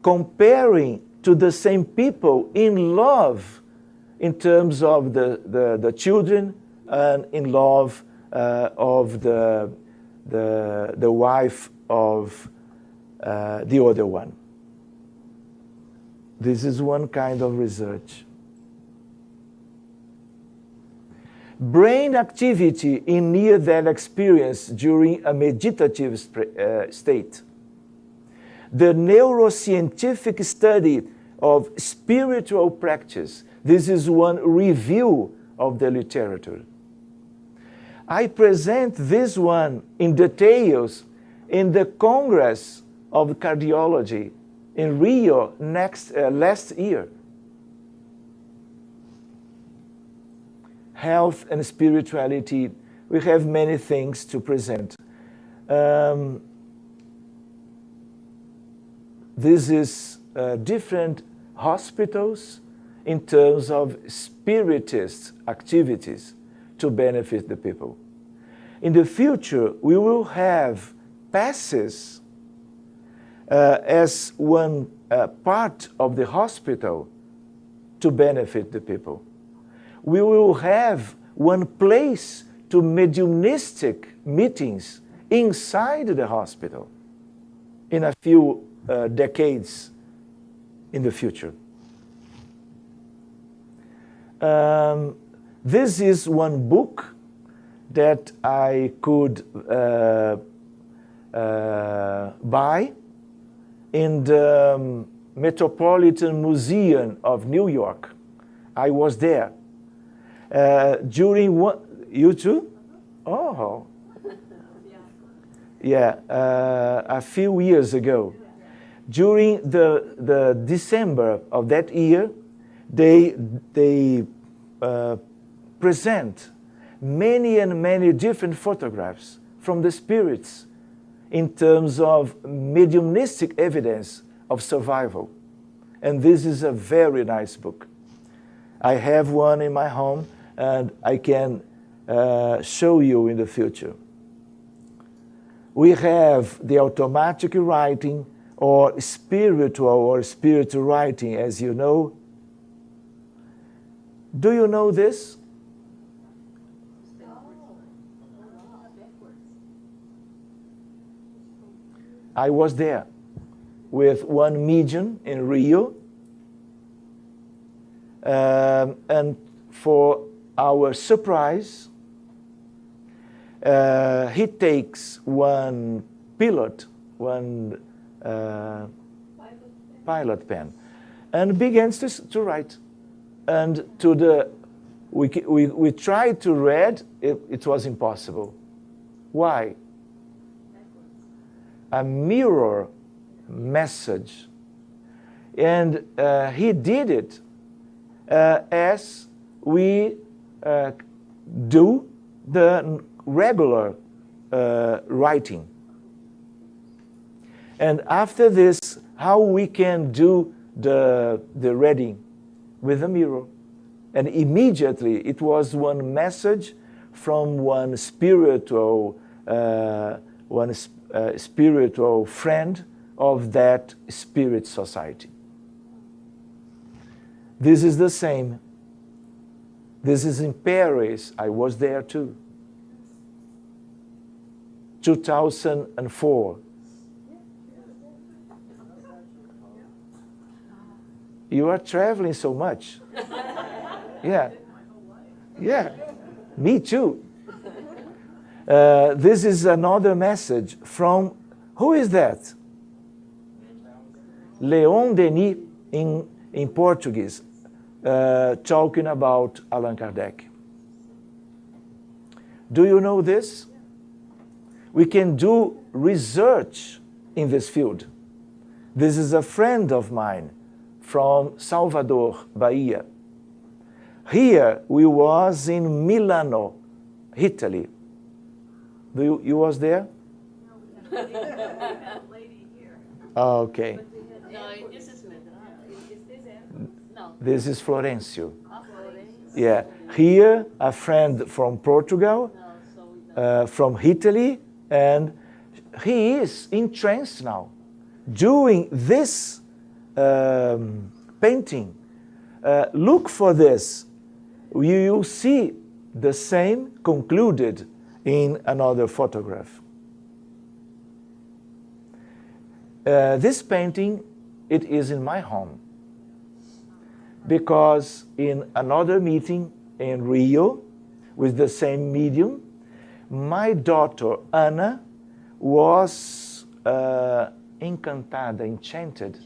comparing to the same people in love, in terms of the children, and in love of the wife of the other one. This is one kind of research. Brain activity in near-death experience during a meditative state. The neuroscientific study of spiritual practice. This is one review of the literature. I present this one in details in the Congress of Cardiology in Rio last year. Health and spirituality, we have many things to present. This is different hospitals in terms of spiritist activities to benefit the people. In the future, we will have passes as one part of the hospital to benefit the people. We will have one place to mediumistic meetings inside the hospital in a few decades in the future. This is one book that I could buy in the Metropolitan Museum of New York. I was there. During one, you too? Oh, yeah, a few years ago. During the December of that year, they present many and many different photographs from the spirits in terms of mediumistic evidence of survival. And this is a very nice book. I have one in my home, and I can show you in the future. We have the automatic writing or spiritual writing, as you know. Do you know this? I was there with one medium in Rio, and for our surprise, he takes one pilot, one pilot pen, and begins to write. And we tried to read, it was impossible. Why? A mirror message. And he did it as we do the regular writing. And after this, how we can do the reading with a mirror. And immediately it was one message from one spiritual spiritual friend of that spirit society. This is the same. This is in Paris. I was there too. 2004. You are traveling so much. Yeah. Yeah. Me too. This is another message from, who is that? Leon Denis in Portuguese, talking about Allan Kardec. Do you know this? We can do research in this field. This is a friend of mine from Salvador, Bahia. Here we was in Milano, Italy. You was there? No, lady here. Okay. No, this is Medrano. Is this it? No. This is Florencio. Florence. Yeah. Here, a friend from Portugal, No, so from Italy, and he is in trance now, doing this painting. Look for this. You will see the same concluded in another photograph. This painting, it is in my home, because in another meeting in Rio with the same medium, my daughter Anna was enchanted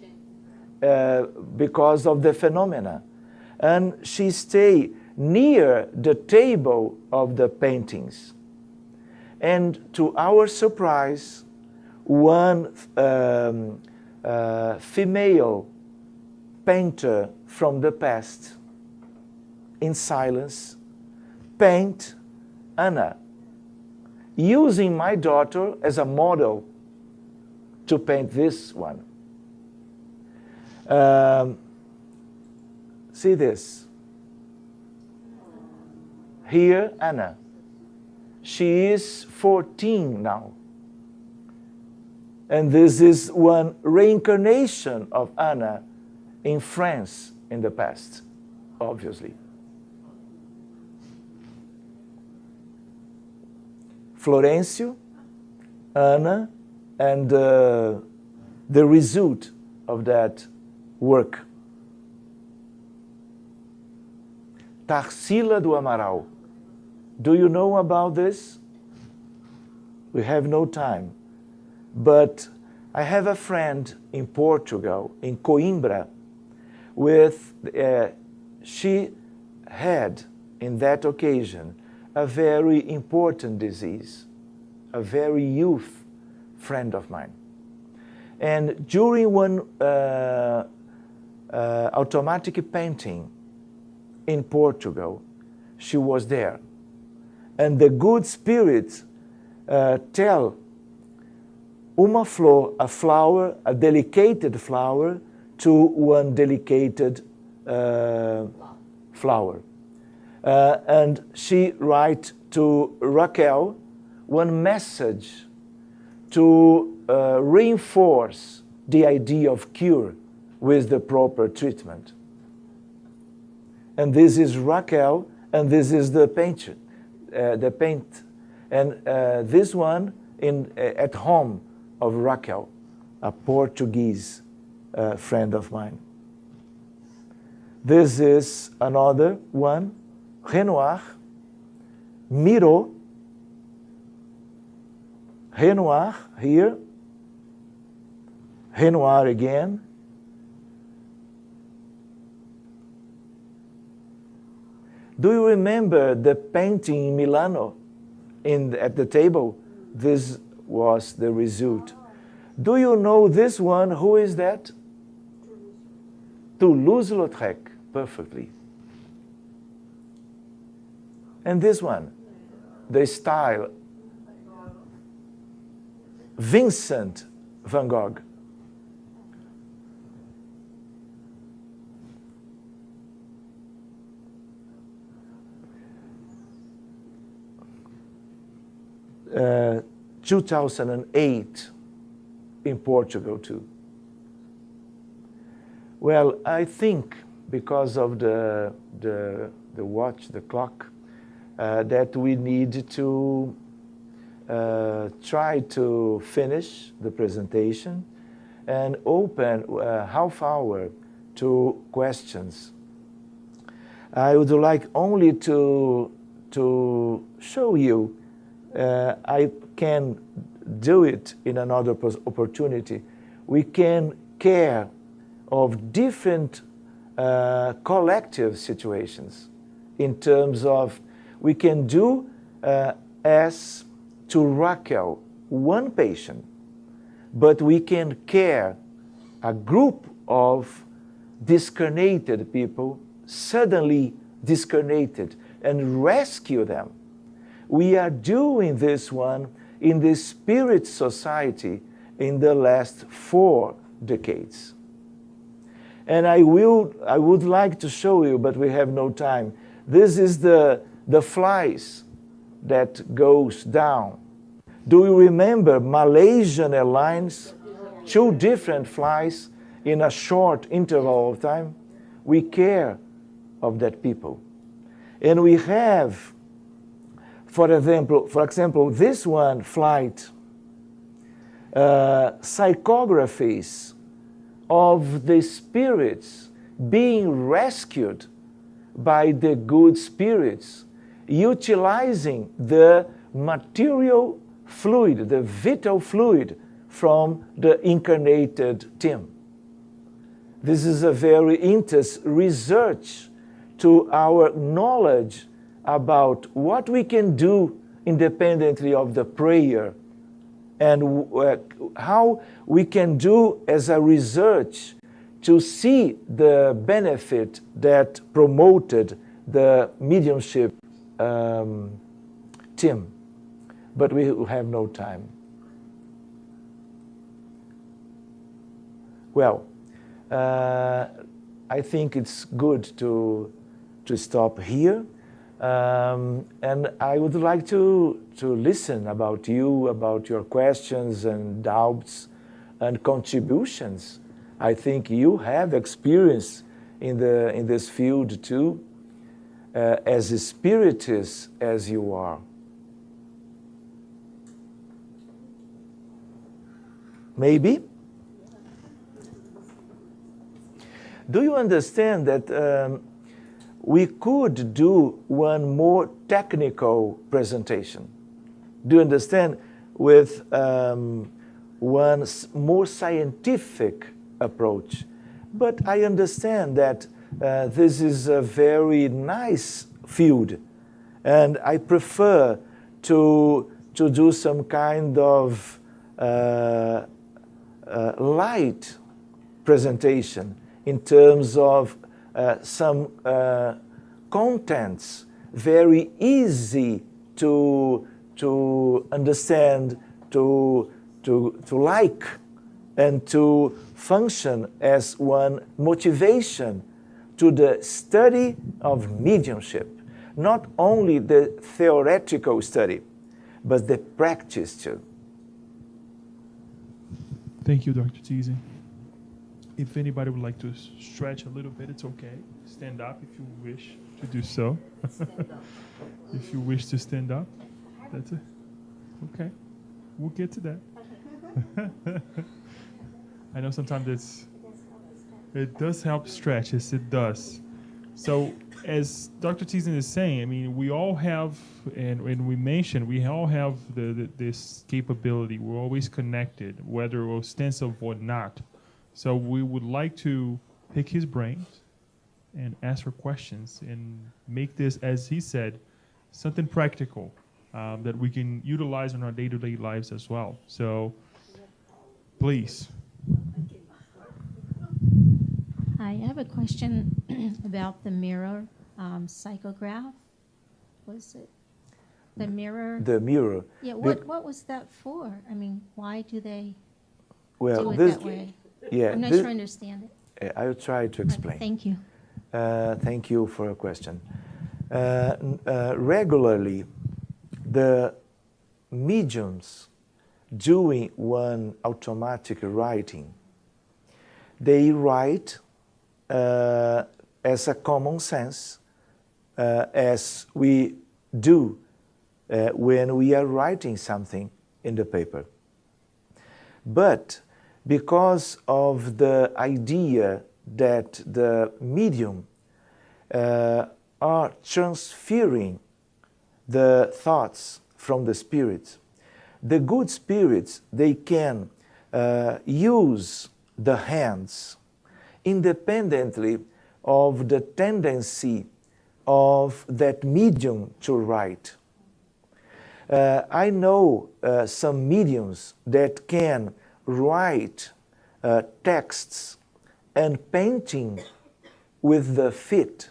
because of the phenomena, and she stayed near the table of the paintings. And to our surprise, one female painter from the past, in silence, paint Anna, using my daughter as a model to paint this one. See this. Here, Anna. She is 14 now. And this is one reincarnation of Anna in France in the past, obviously. Florencio, Anna, and the result of that work. Tarsila do Amaral. Do you know about this? We have no time. But I have a friend in Portugal, in Coimbra, she had, in that occasion, a very important disease, a very youth friend of mine. And during one automatic painting in Portugal, she was there. And the good spirits tell uma flor, a flower, a delicate flower, to one delicate flower. And she write to Raquel one message to reinforce the idea of cure with the proper treatment. And this is Raquel, and this is the paint. And this one at home of Raquel, a Portuguese friend of mine. This is another one, Renoir, Miro, Renoir here, Renoir again, do you remember the painting in Milano at the table? This was the result. Do you know this one? Who is that? Toulouse-Lautrec, perfectly. And this one, the style, Vincent Van Gogh. Uh, 2008 in Portugal too. Well, I think because of the watch, the clock, that we need to try to finish the presentation and open a half hour to questions. I would like only to show you, I can do it in another opportunity. We can care of different collective situations in terms of, we can do as to Raquel, one patient, but we can care a group of discarnated people, suddenly discarnated, and rescue them. We are doing this one in the Spirit Society in the last 4 decades. And I would like to show you, but we have no time. This is the flies that goes down. Do you remember Malaysian Airlines? 2 different flies in a short interval of time. We care of that people. And we have, for example, this one flight, psychographies of the spirits being rescued by the good spirits, utilizing the material fluid, the vital fluid from the incarnated team. This is a very intense research to our knowledge about what we can do independently of the prayer, and how we can do as a research to see the benefit that promoted the mediumship team. But we have no time. Well, I think it's good to stop here. And I would like to listen about you, about your questions and doubts and contributions. I think you have experience in this field too, as a spiritist as you are. Maybe? Do you understand that we could do one more technical presentation? Do you understand? With one more scientific approach. But I understand that this is a very nice field, and I prefer to do some kind of light presentation in terms of some contents very easy to understand, to like, and to function as one motivation to the study of mediumship. Not only the theoretical study, but the practice too. Thank you, Dr. Teasing. If anybody would like to stretch a little bit, it's okay. Stand up if you wish to do so. If you wish to stand up, that's it. Okay, we'll get to that. I know sometimes it does help stretch, yes, it does. So as Dr. Teasing is saying, I mean, we all have, and when we mentioned, we all have this capability. We're always connected, whether ostensive or not. So we would like to pick his brains and ask her questions and make this, as he said, something practical that we can utilize in our day-to-day lives as well. So please. Hi, I have a question about the mirror psychograph. Was it the mirror? The mirror. Yeah, what was that for? I mean, why do they? Well, do it this, that way. yeah, I'm not this, sure I understand it. I'll try to explain. Thank you. Thank you for your question. Regularly, the mediums doing one automatic writing, they write as a common sense, as we do when we are writing something in the paper. But because of the idea that the medium are transferring the thoughts from the spirits, the good spirits, they can use the hands independently of the tendency of that medium to write. I know some mediums that can write texts and painting with the feet.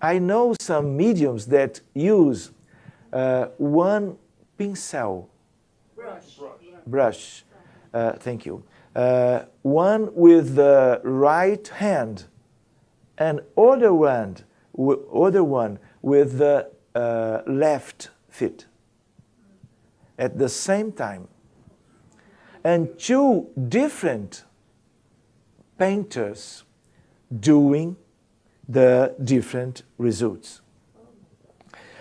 I know some mediums that use one pencil, brush, thank you, one with the right hand and other one with the left foot at the same time. And two different painters doing the different results.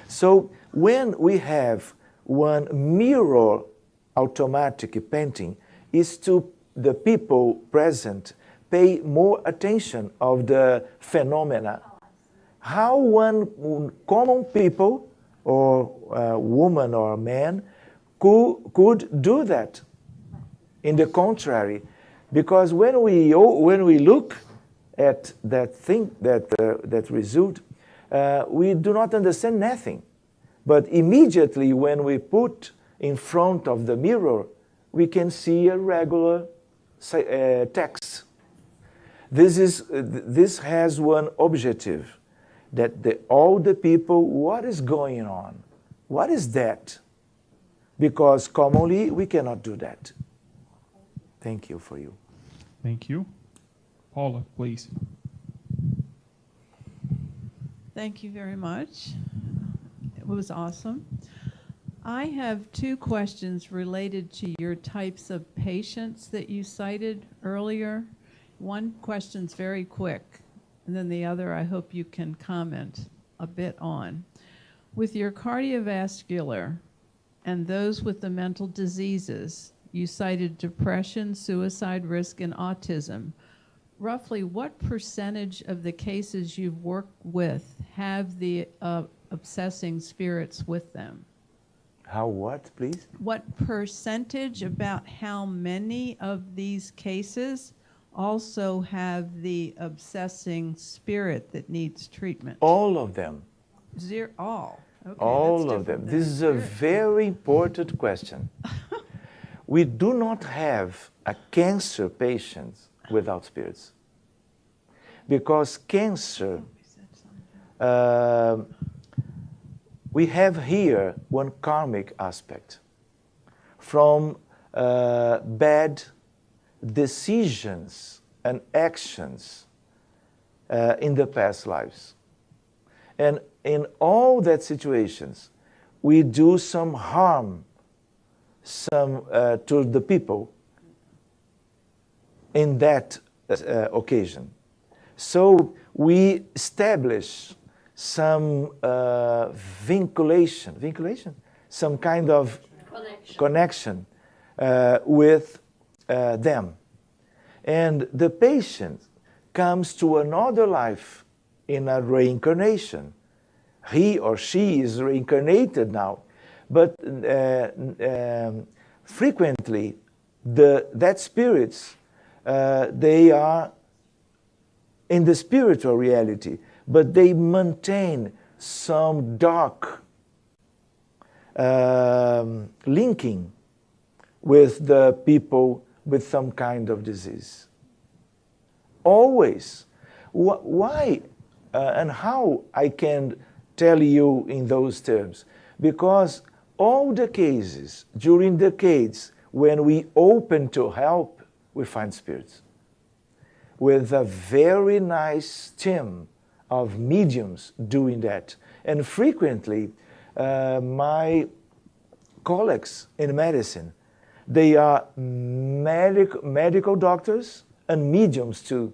So when we have one mirror automatic painting, is to the people present pay more attention of the phenomena. How one common people, or a woman or a man, could do that. In the contrary, because when we look at that thing, that result, we do not understand nothing. But immediately when we put in front of the mirror, we can see a regular text. This has one objective, that all the people, what is going on? What is that? Because commonly we cannot do that. Thank you for you. Thank you. Paula, please. Thank you very much. It was awesome. I have two questions related to your types of patients that you cited earlier. One question's very quick, and then the other I hope you can comment a bit on. With your cardiovascular and those with the mental diseases, you cited depression, suicide risk, and autism. Roughly what percentage of the cases you've worked with have the obsessing spirits with them? How what, please? What percentage, about how many of these cases also have the obsessing spirit that needs treatment? All of them. All. Okay, All that's of them. different This than is a spirit. very important question. We do not have a cancer patient without spirits. Because cancer, we have here one karmic aspect from bad decisions and actions in the past lives. And in all that situations, we do some harm to the people in that occasion. So we establish some vinculation, some kind of connection with them. And the patient comes to another life in a reincarnation. He or she is reincarnated now, but frequently that spirits, they are in the spiritual reality, but they maintain some dark linking with the people with some kind of disease. Always. Why and how I can tell you in those terms? Because all the cases during decades when we open to help, we find spirits. With a very nice team of mediums doing that. And frequently, my colleagues in medicine, they are medical doctors and mediums too.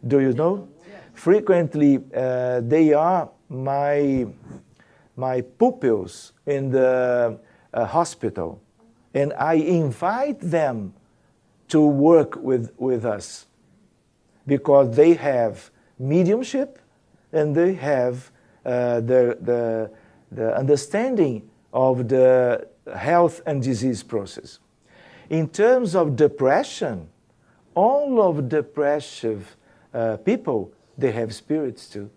Do you know? Yes. Frequently, they are my pupils in the hospital, and I invite them to work with us because they have mediumship and they have the understanding of the health and disease process. In terms of depression, all of depressive people, they have spirits too.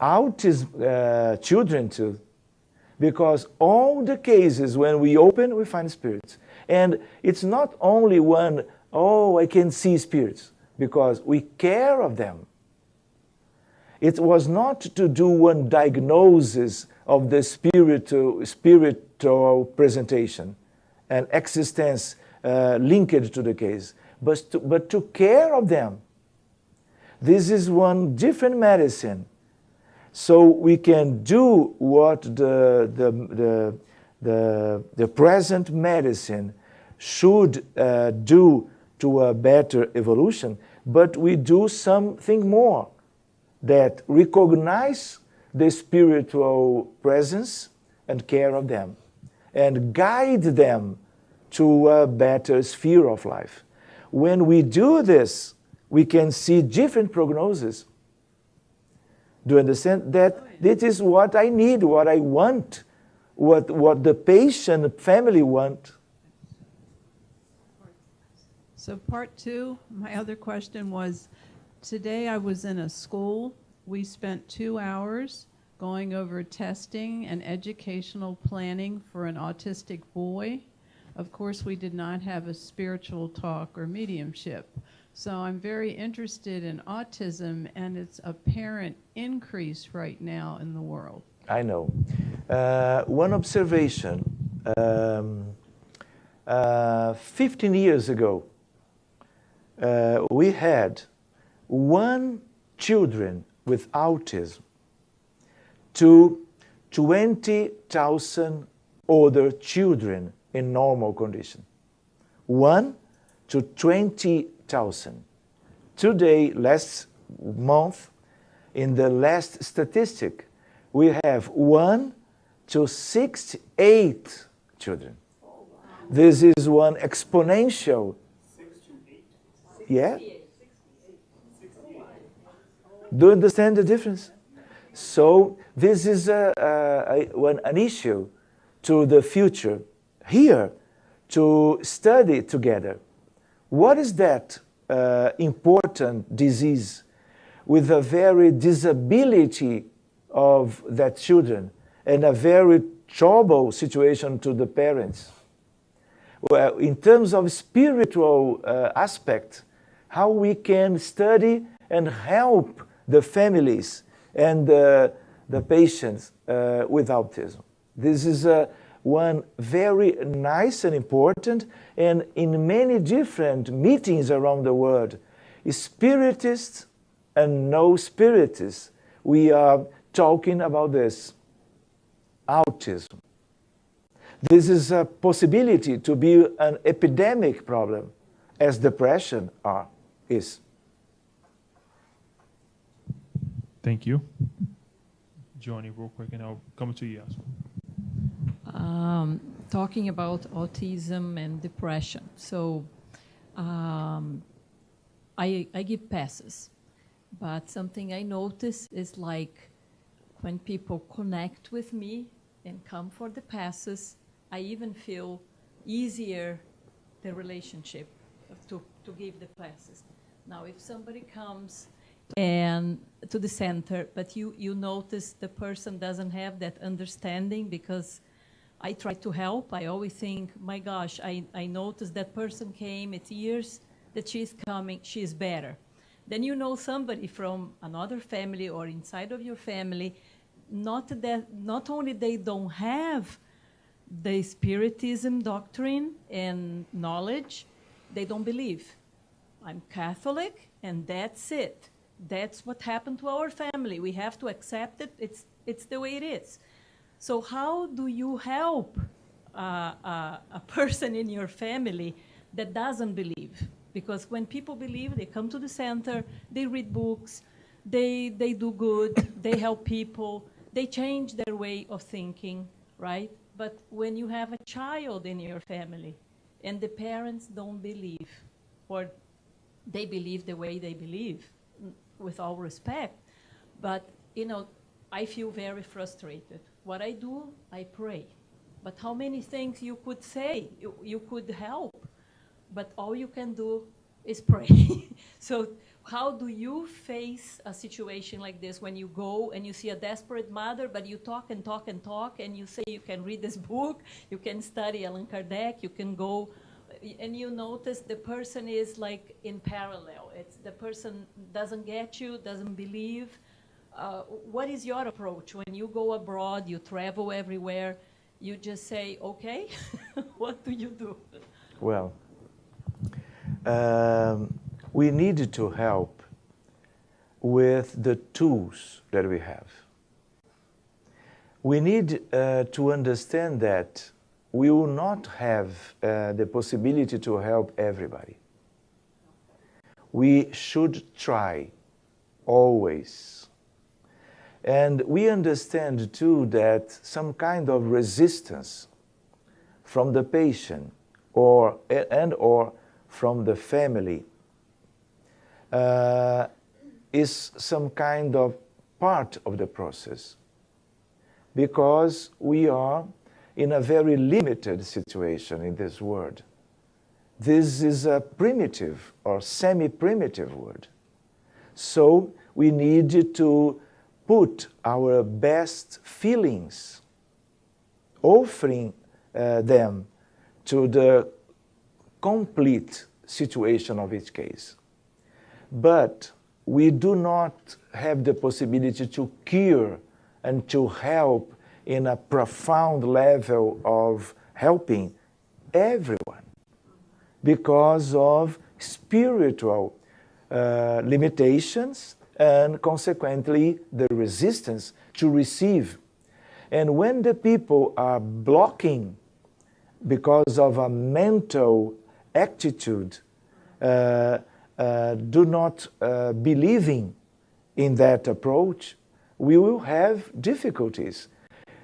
Autism children too. Because all the cases when we open, we find spirits. And it's not only one, oh, I can see spirits, because we care of them. It was not to do one diagnosis of the spiritual presentation and existence linked to the case, but to care of them. This is one different medicine. So we can do what the present medicine should do to a better evolution, but we do something more that recognize the spiritual presence and care of them and guide them to a better sphere of life. When we do this, we can see different prognoses. Do you understand? That this is what I need, what I want, what the patient family want. So part two, my other question was, today I was in a school. We spent 2 hours going over testing and educational planning for an autistic boy. Of course, we did not have a spiritual talk or mediumship. So I'm very interested in autism and its apparent increase right now in the world. I know. One observation, 15 years ago, we had 1 children with autism to 20,000 other children in normal condition. 1 to 20,000. Today, last month, in the last statistic, we have 1 to 68 children. This is one exponential. 6 to 8? Yeah? Do you understand the difference? So this is an issue to the future here to study together. What is that important disease with a very disability of that children and a very trouble situation to the parents? Well, in terms of spiritual aspect, how we can study and help the families and the patients with autism. This is one very nice and important, and in many different meetings around the world, spiritists and no spiritists, we are talking about this, autism. This is a possibility to be an epidemic problem, as depression is. Thank you. Johnny, real quick, and I'll come to you. Talking about autism and depression. So I give passes, but something I notice is like when people connect with me and come for the passes, I even feel easier the relationship to give the passes. Now, if somebody comes and to the center, but you notice the person doesn't have that understanding, because I try to help. I always think, my gosh, I noticed that person came, it's years that she's coming, she's better. Then you know somebody from another family or inside of your family, not only they don't have the Spiritism doctrine and knowledge, they don't believe. I'm Catholic, and that's it. That's what happened to our family. We have to accept it. It's the way it is. So how do you help a person in your family that doesn't believe? Because when people believe, they come to the center, they read books, they do good, they help people, they change their way of thinking, right? But when you have a child in your family and the parents don't believe, or they believe the way they believe, with all respect, but I feel very frustrated. What I do, I pray. But how many things you could say, you could help, but all you can do is pray. So how do you face a situation like this when you go and you see a desperate mother, but you talk and talk and talk, and you say you can read this book, you can study Allan Kardec, you can go, and you notice the person is like in parallel. The person doesn't get you, doesn't believe. What is your approach when you go abroad, you travel everywhere, you just say, okay, what do you do? Well, we need to help with the tools that we have. We need to understand that we will not have the possibility to help everybody. We should try, always. And we understand too that some kind of resistance from the patient or from the family is some kind of part of the process, because we are in a very limited situation in this world. This is a primitive or semi-primitive world. So we need to put our best feelings, offering them to the complete situation of each case. But we do not have the possibility to cure and to help in a profound level of helping everyone because of spiritual limitations and consequently the resistance to receive. And when the people are blocking because of a mental attitude, do not believing in that approach, we will have difficulties.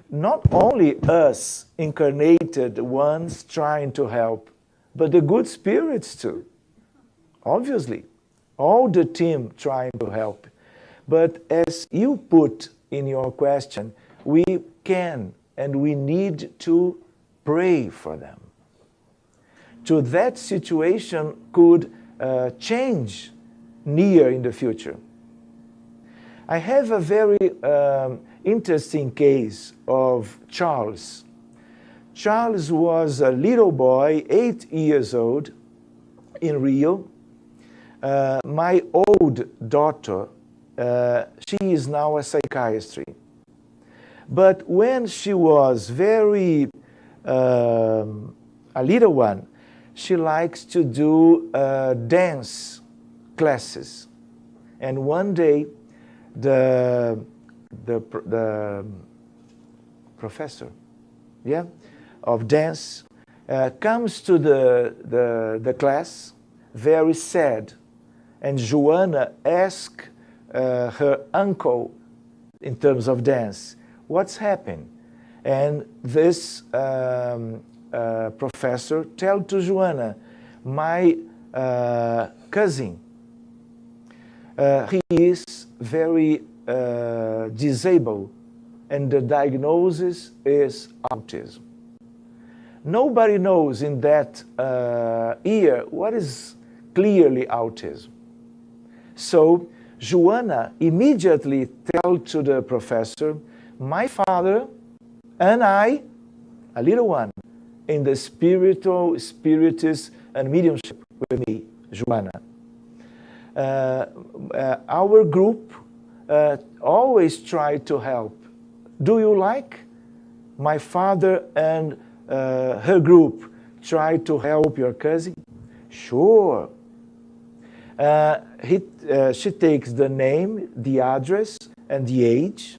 Not only us incarnated ones trying to help, but the good spirits too. Obviously, all the team trying to help. But as you put in your question, we can and we need to pray for them. So that situation could change near in the future. I have a very interesting case of Charles. Charles was a little boy, 8 years old, in Rio. My old daughter, she is now a psychiatrist. But when she was very a little one, she likes to do dance classes. And one day, the professor, of dance comes to the class, very sad, and Joanna asks her uncle, in terms of dance, what's happened? And this professor tells to Joanna, my cousin, he is very disabled, and the diagnosis is autism. Nobody knows in that year what is clearly autism. So Joanna immediately tells to the professor, my father and I, a little one, in the spiritist and mediumship with me, Joanna. Our group always try to help. Do you like? My father and her group try to help your cousin? Sure. She takes the name, the address, and the age.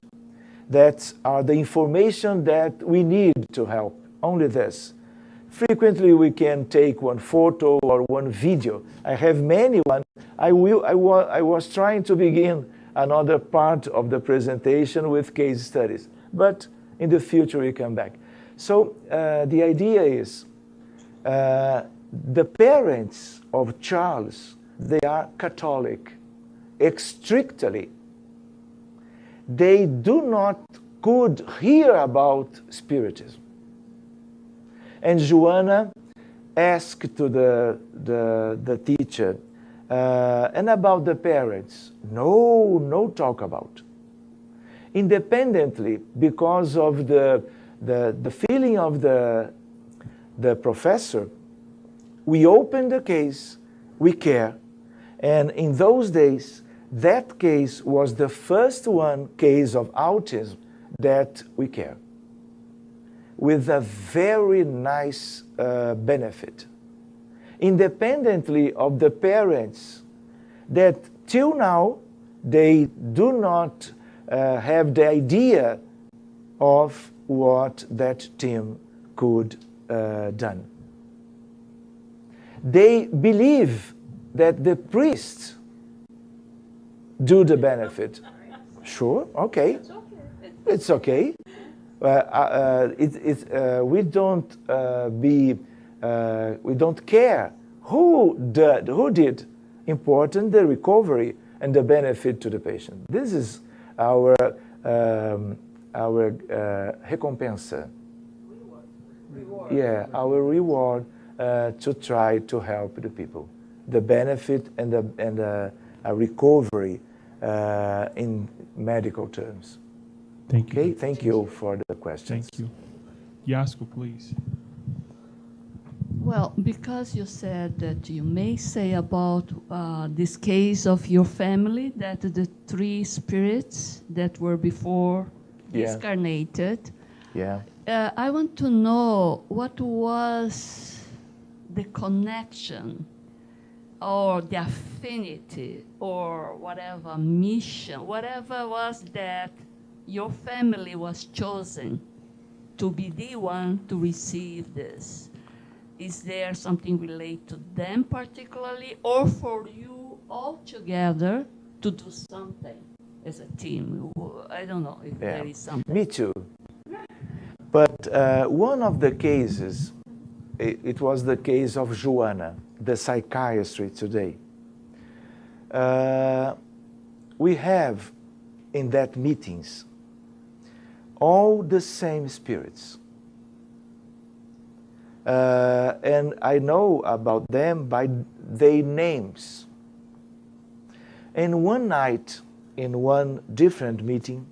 That are the information that we need to help. Only this. Frequently, we can take one photo or one video. I have many ones. I was trying to begin another part of the presentation with case studies, but in the future we come back. So the idea is the parents of Charles, they are Catholic, strictly. They do not could hear about Spiritism. And Joanna asked to the teacher, and about the parents, no talk about. Independently, because of the feeling of the professor, we open the case, we care, and in those days, that case was the first case of autism that we care, with a very nice benefit. Independently of the parents, that till now, they do not have the idea of what that team could done. They believe that the priests do the benefit. Sure, okay. It's okay. We don't care who did. Important the recovery and the benefit to the patient. This is our recompensa. Reward. Yeah, our reward to try to help the people. The benefit and a recovery in medical terms. Thank you. Okay, thank you for the questions. Thank you. Yasko, please. Well, because you said that you may say about this case of your family, that the 3 spirits that were before discarnated, I want to know what was the connection or the affinity or whatever mission, whatever was that your family was chosen to be the one to receive this. Is there something related to them particularly, or for you all together to do something as a team? I don't know if there is something. Me too. But one of the cases, it was the case of Joanna, the psychiatrist today. We have in that meetings all the same spirits. And I know about them by their names. And one night, in one different meeting,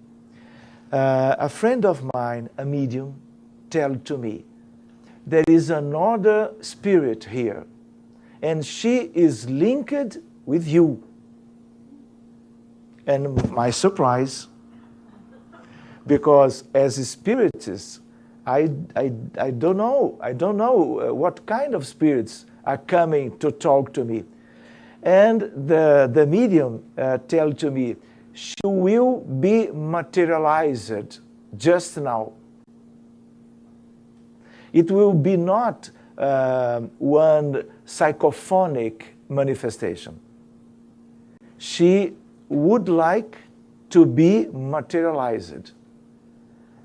a friend of mine, a medium, told to me, there is another spirit here, and she is linked with you. And my surprise, because as spiritists, I don't know what kind of spirits are coming to talk to me. And the medium tell to me, she will be materialized just now. It will be not one psychophonic manifestation. She would like to be materialized.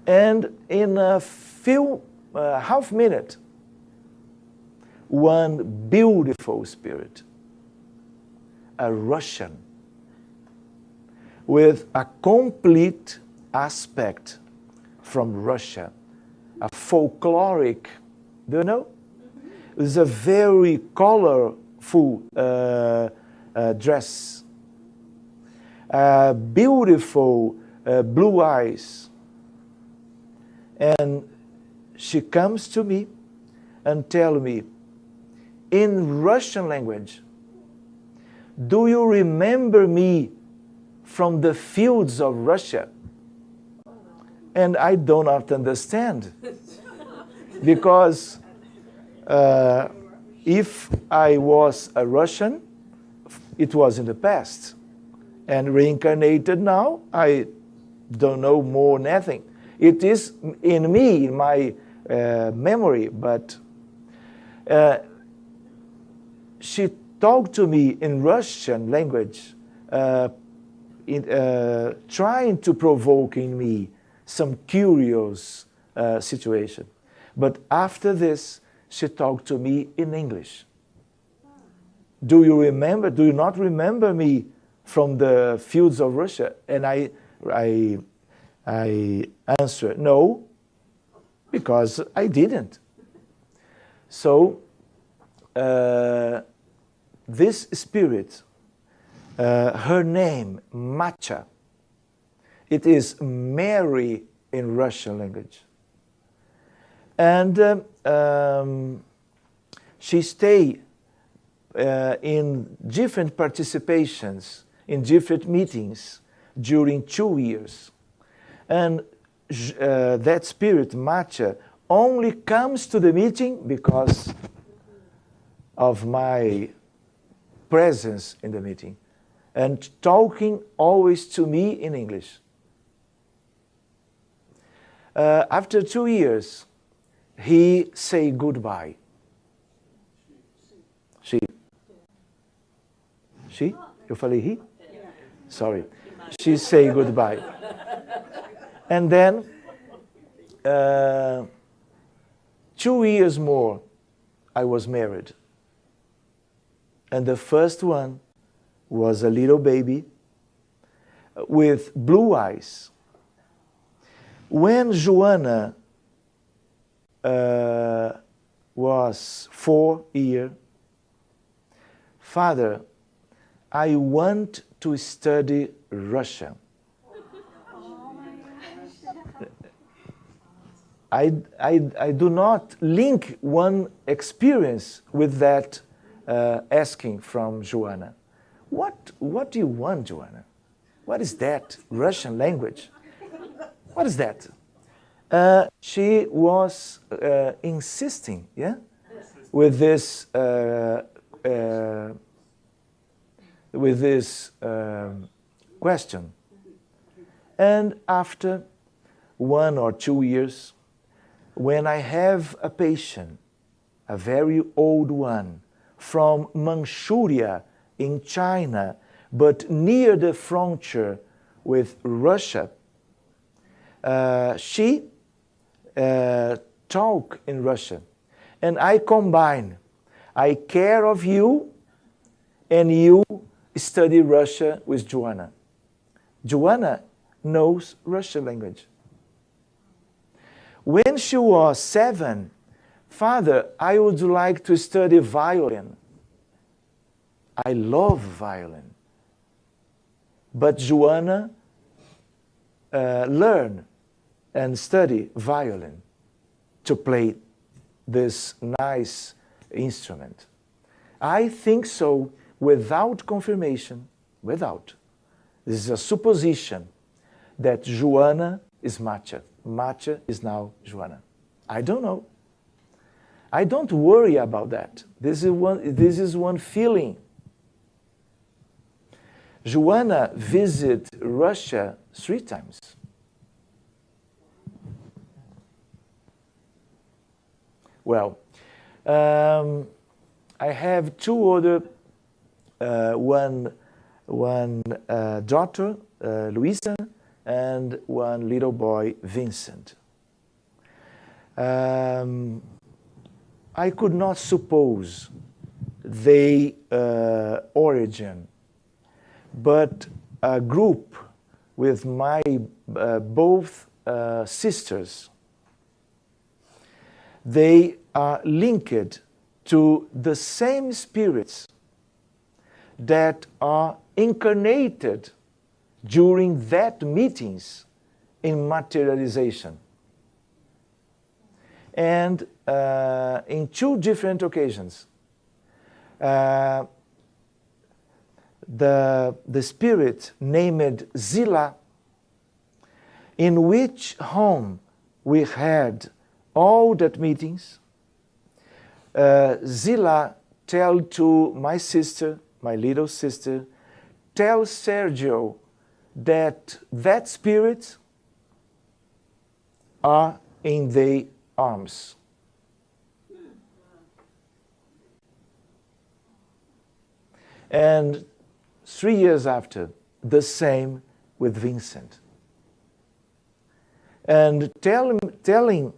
And in a few half minute, one beautiful spirit, a Russian, with a complete aspect from Russia, a folkloric, do you know? It's a very colorful dress, beautiful blue eyes. And she comes to me and tells me, in Russian language, do you remember me from the fields of Russia? And I do not understand. because if I was a Russian, it was in the past. And reincarnated now, I don't know more nothing. It is in me, in my memory, but she talked to me in Russian language, trying to provoke in me some curious situation. But after this, she talked to me in English. Do you remember? Do you not remember me from the fields of Russia? And I answered no, because I didn't. So this spirit, her name, Matcha, it is Mary in Russian language. And she stayed in different participations, in different meetings during 2 years. And that spirit, Matcha, only comes to the meeting because of my presence in the meeting and talking always to me in English. After 2 years, he say goodbye. She? Eu falei he? Sorry. She say goodbye. And then 2 years more, I was married. And the first one was a little baby with blue eyes. When Joanna was 4 years, Father, I want to study Russian. I do not link one experience with that asking from Joanna. What do you want, Joanna? What is that? Russian language? What is that? She was insisting, yeah, with this question. And after 1 or 2 years, when I have a patient, a very old one, from Manchuria in China, but near the frontier with Russia, she talk in Russian. And I combine, I care of you, and you study Russia with Joanna. Joanna knows Russian language. When she was 7, Father, I would like to study violin. I love violin. But Joanna learned and studied violin to play this nice instrument. I think so, without confirmation, without. This is a supposition that Joanna is Matcha. Matcha is now Joanna. I don't know. I don't worry about that. This is one feeling. Joanna visited Russia 3 times. Well, I have 2 other, one daughter, Luisa, and one little boy, Vincent. I could not suppose their origin, but a group with my both sisters, they are linked to the same spirits that are incarnated during that meetings in materialization. And in 2 different occasions, the spirit named Zila, in which home we had all that meetings, Zila tell to my sister, my little sister, tell Sergio that that spirits are in their arms. And 3 years after, the same with Vincent. And telling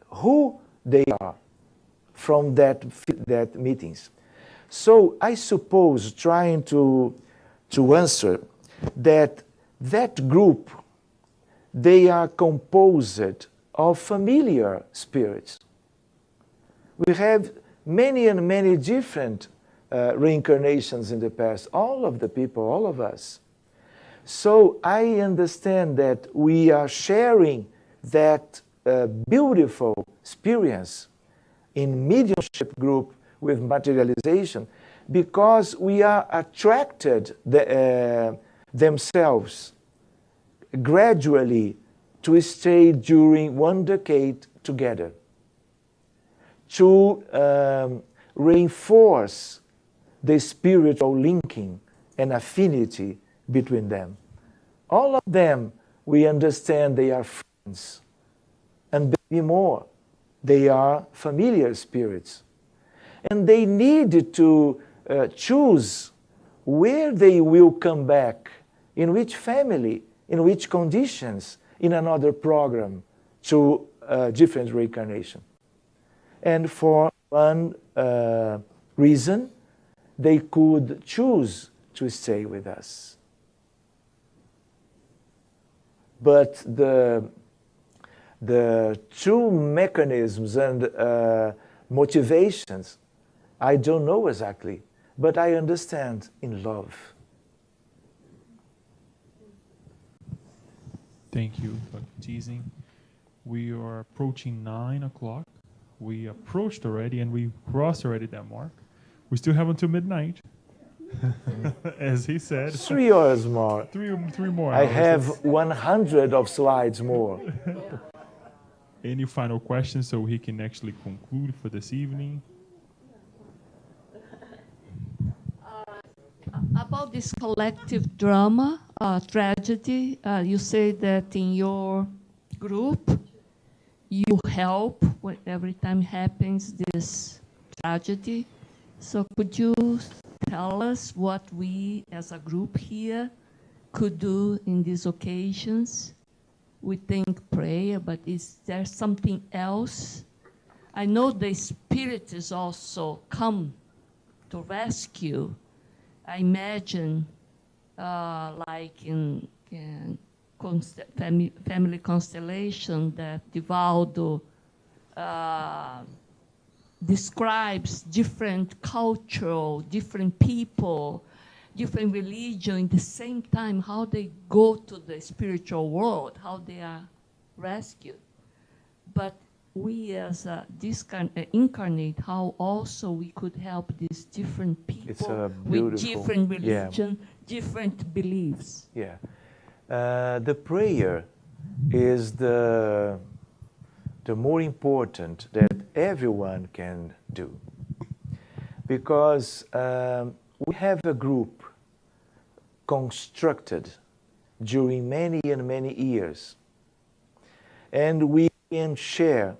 who they are from that meetings. So I suppose, trying to answer, that group, they are composed of familiar spirits. We have many and many different reincarnations in the past, all of the people, all of us. So I understand that we are sharing that beautiful experience in mediumship group with materialization because we are attracted themselves gradually to stay during 1 decade together, to reinforce the spiritual linking and affinity between them. All of them, we understand they are friends, and maybe more, they are familiar spirits. And they need to choose where they will come back, in which family, in which conditions, in another program, to different reincarnation. And for one reason, they could choose to stay with us. But the true mechanisms and motivations, I don't know exactly, but I understand in love. Thank you, Dr. Teasing. We are approaching 9 o'clock. We approached already and we crossed already that mark. We still have until midnight, as he said. 3 hours more. Three more I hours. have 100 of slides more. Any final questions so he can actually conclude for this evening? About this collective drama, tragedy, you say that in your group, you help every time happens this tragedy. So could you tell us what we as a group here could do in these occasions? We think prayer, but is there something else? I know the spirit is also come to rescue. I imagine like in family constellation that Divaldo describes different culture, different people, different religion, at the same time, how they go to the spiritual world, how they are rescued. But we as incarnate, how also we could help these different people with different religion, different beliefs. Yeah. The prayer is the more important that everyone can do. Because we have a group constructed during many and many years. And we can share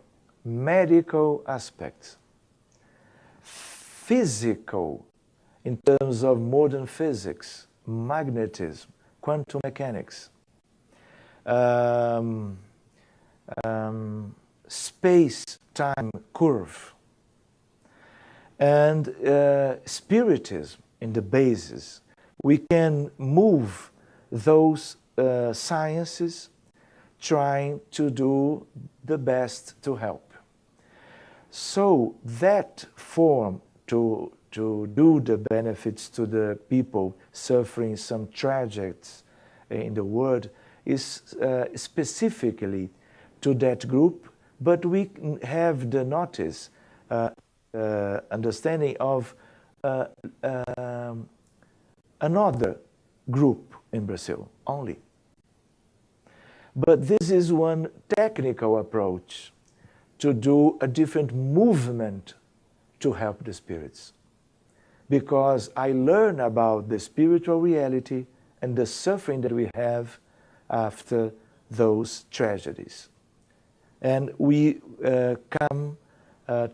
medical aspects, physical, in terms of modern physics, magnetism, quantum mechanics, space-time curve, and spiritism in the basis. We can move those sciences trying to do the best to help. So that form to do the benefits to the people suffering some tragedies in the world is specifically to that group, but we have the notice, understanding of another group in Brazil only. But this is one technical approach to do a different movement to help the spirits. Because I learn about the spiritual reality and the suffering that we have after those tragedies. And we come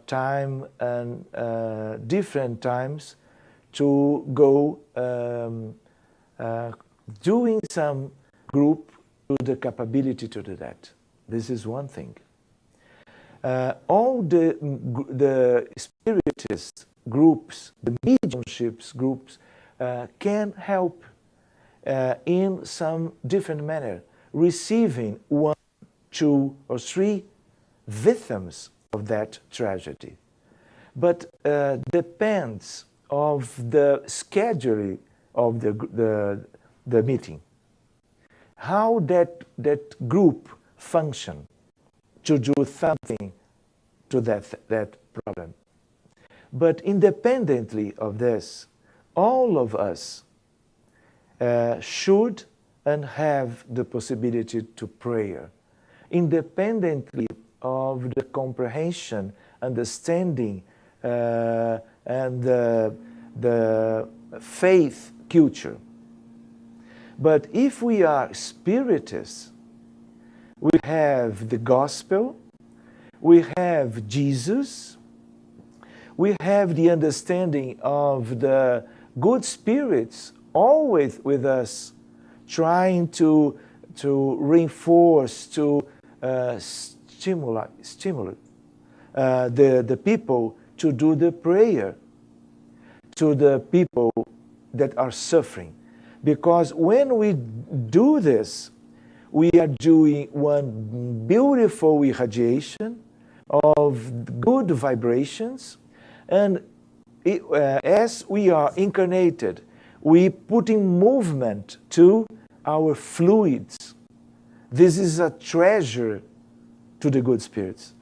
time and different times to go doing some group to the capability to do that. This is one thing. All the spiritist groups, the mediumships groups, can help in some different manner, receiving 1, 2, or 3 victims of that tragedy. But depends of the scheduling of the meeting. How that group function to do something to that problem. But independently of this, all of us should and have the possibility to pray, independently of the comprehension, understanding, and the faith culture. But if we are spiritists, we have the gospel, we have Jesus, we have the understanding of the good spirits always with us, trying to reinforce, to stimulate the people to do the prayer to the people that are suffering. Because when we do this, we are doing one beautiful irradiation of good vibrations, and as we are incarnated, we put in movement to our fluids. This is a treasure to the good spirits.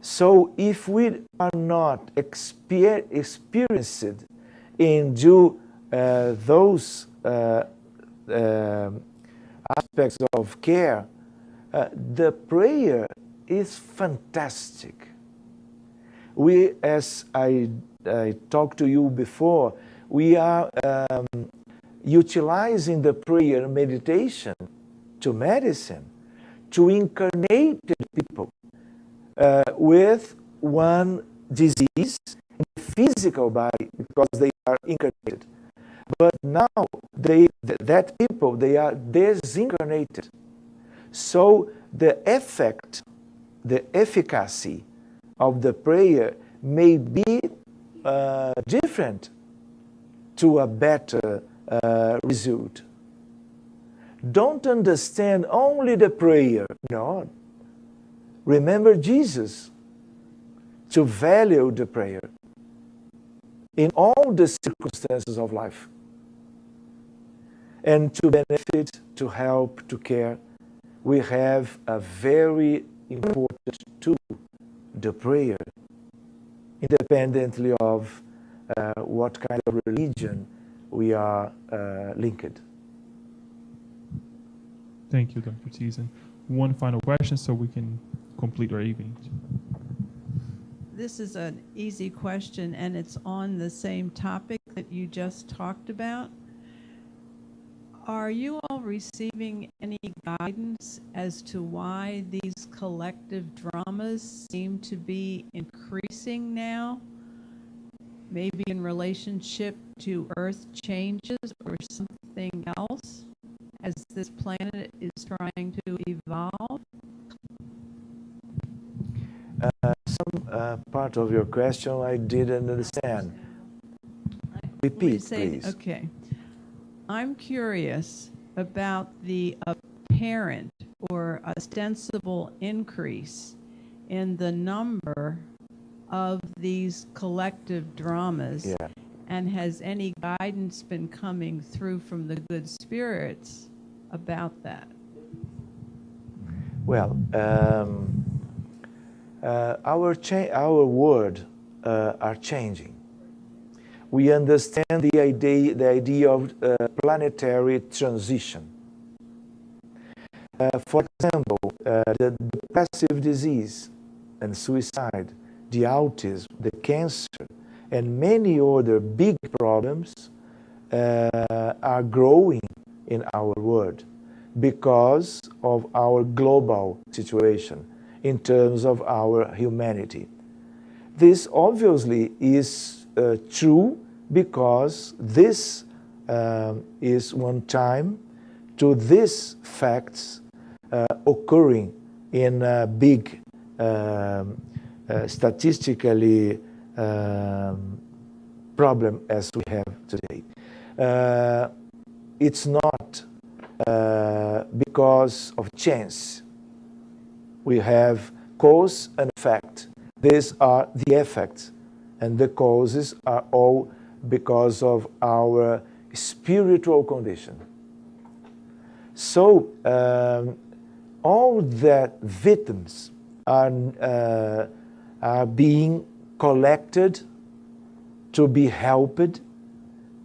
So if we are not experienced in those aspects of care, the prayer is fantastic. We, as I talked to you before, we are utilizing the prayer and meditation to medicine, to incarnate people with one disease in the physical body, because they are incarnated. But now that people, they are disincarnated. So the effect, the efficacy of the prayer may be different to a better result. Don't understand only the prayer. No. Remember Jesus, to value the prayer in all the circumstances of life, and to benefit, to help, to care. We have a very important tool, the prayer, independently of what kind of religion we are linked. Thank you, Dr. Thiessen. One final question so we can complete our evening. This is an easy question, and it's on the same topic that you just talked about. Are you all receiving any guidance as to why these collective dramas seem to be increasing now? Maybe in relationship to Earth changes or something else, as this planet is trying to evolve? Some part of your question I didn't understand. Repeat, please. Okay. I'm curious about the apparent or ostensible increase in the number of these collective dramas. Yeah. And has any guidance been coming through from the good spirits about that? Well, our world are changing. We understand the idea of planetary transition. For example, the depressive disease and suicide, the autism, the cancer, and many other big problems are growing in our world because of our global situation in terms of our humanity. This obviously is true because this is one time to these facts occurring in big statistically problem as we have today. It's not because of chance. We have cause and effect. These are the effects, and the causes are all because of our spiritual condition. So all that victims are being collected to be helped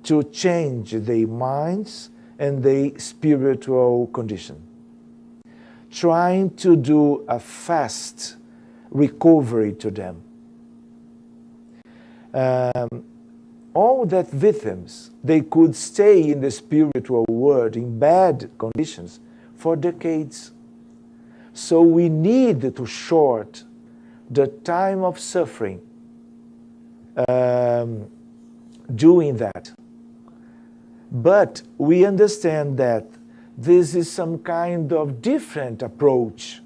to change their minds and their spiritual condition. Trying to do a fast recovery to them. All that victims, they could stay in the spiritual world in bad conditions for decades. So we need to short the time of suffering doing that. But we understand that this is some kind of different approach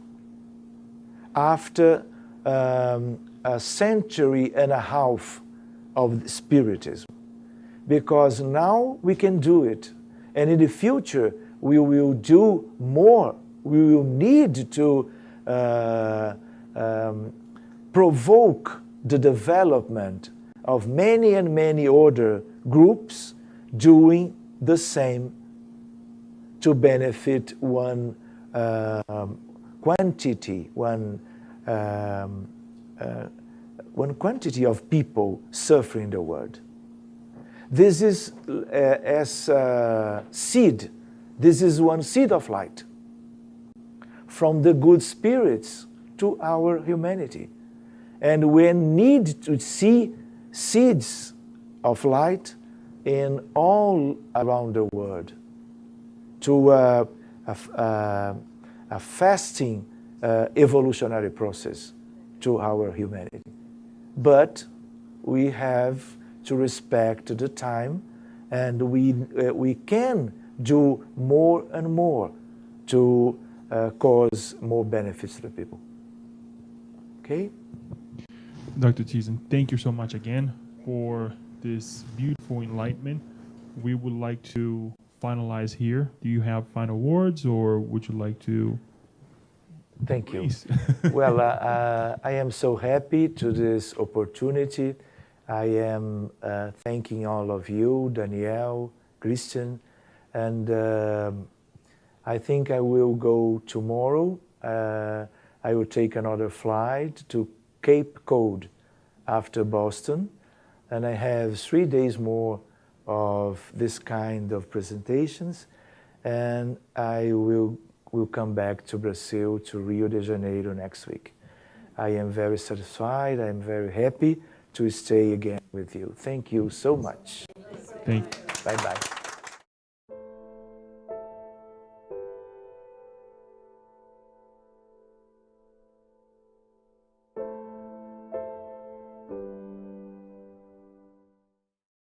after a century and a half of spiritism. Because now we can do it. And in the future, we will do more. We will need to provoke the development of many and many other groups doing the same to benefit one quantity, one quantity of people suffering in the world. This is as a seed. This is one seed of light from the good spirits to our humanity. And we need to see seeds of light in all around the world to a fasting evolutionary process to our humanity. But we have to respect the time, and we can do more and more to cause more benefits to the people. Okay? Dr. Thiessen, thank you so much again for this beautiful enlightenment. We would like to finalize here. Do you have final words, or would you like to? Thank you. Please. Well, I am so happy to this opportunity. I am thanking all of you, Danielle, Christian, and I think I will go tomorrow. I will take another flight to Cape Cod after Boston, and I have 3 days more of this kind of presentations, and I will come back to Brazil, to Rio de Janeiro next week. I am very satisfied. I am very happy to stay again with you. Thank you so much. Thank you. Bye-bye.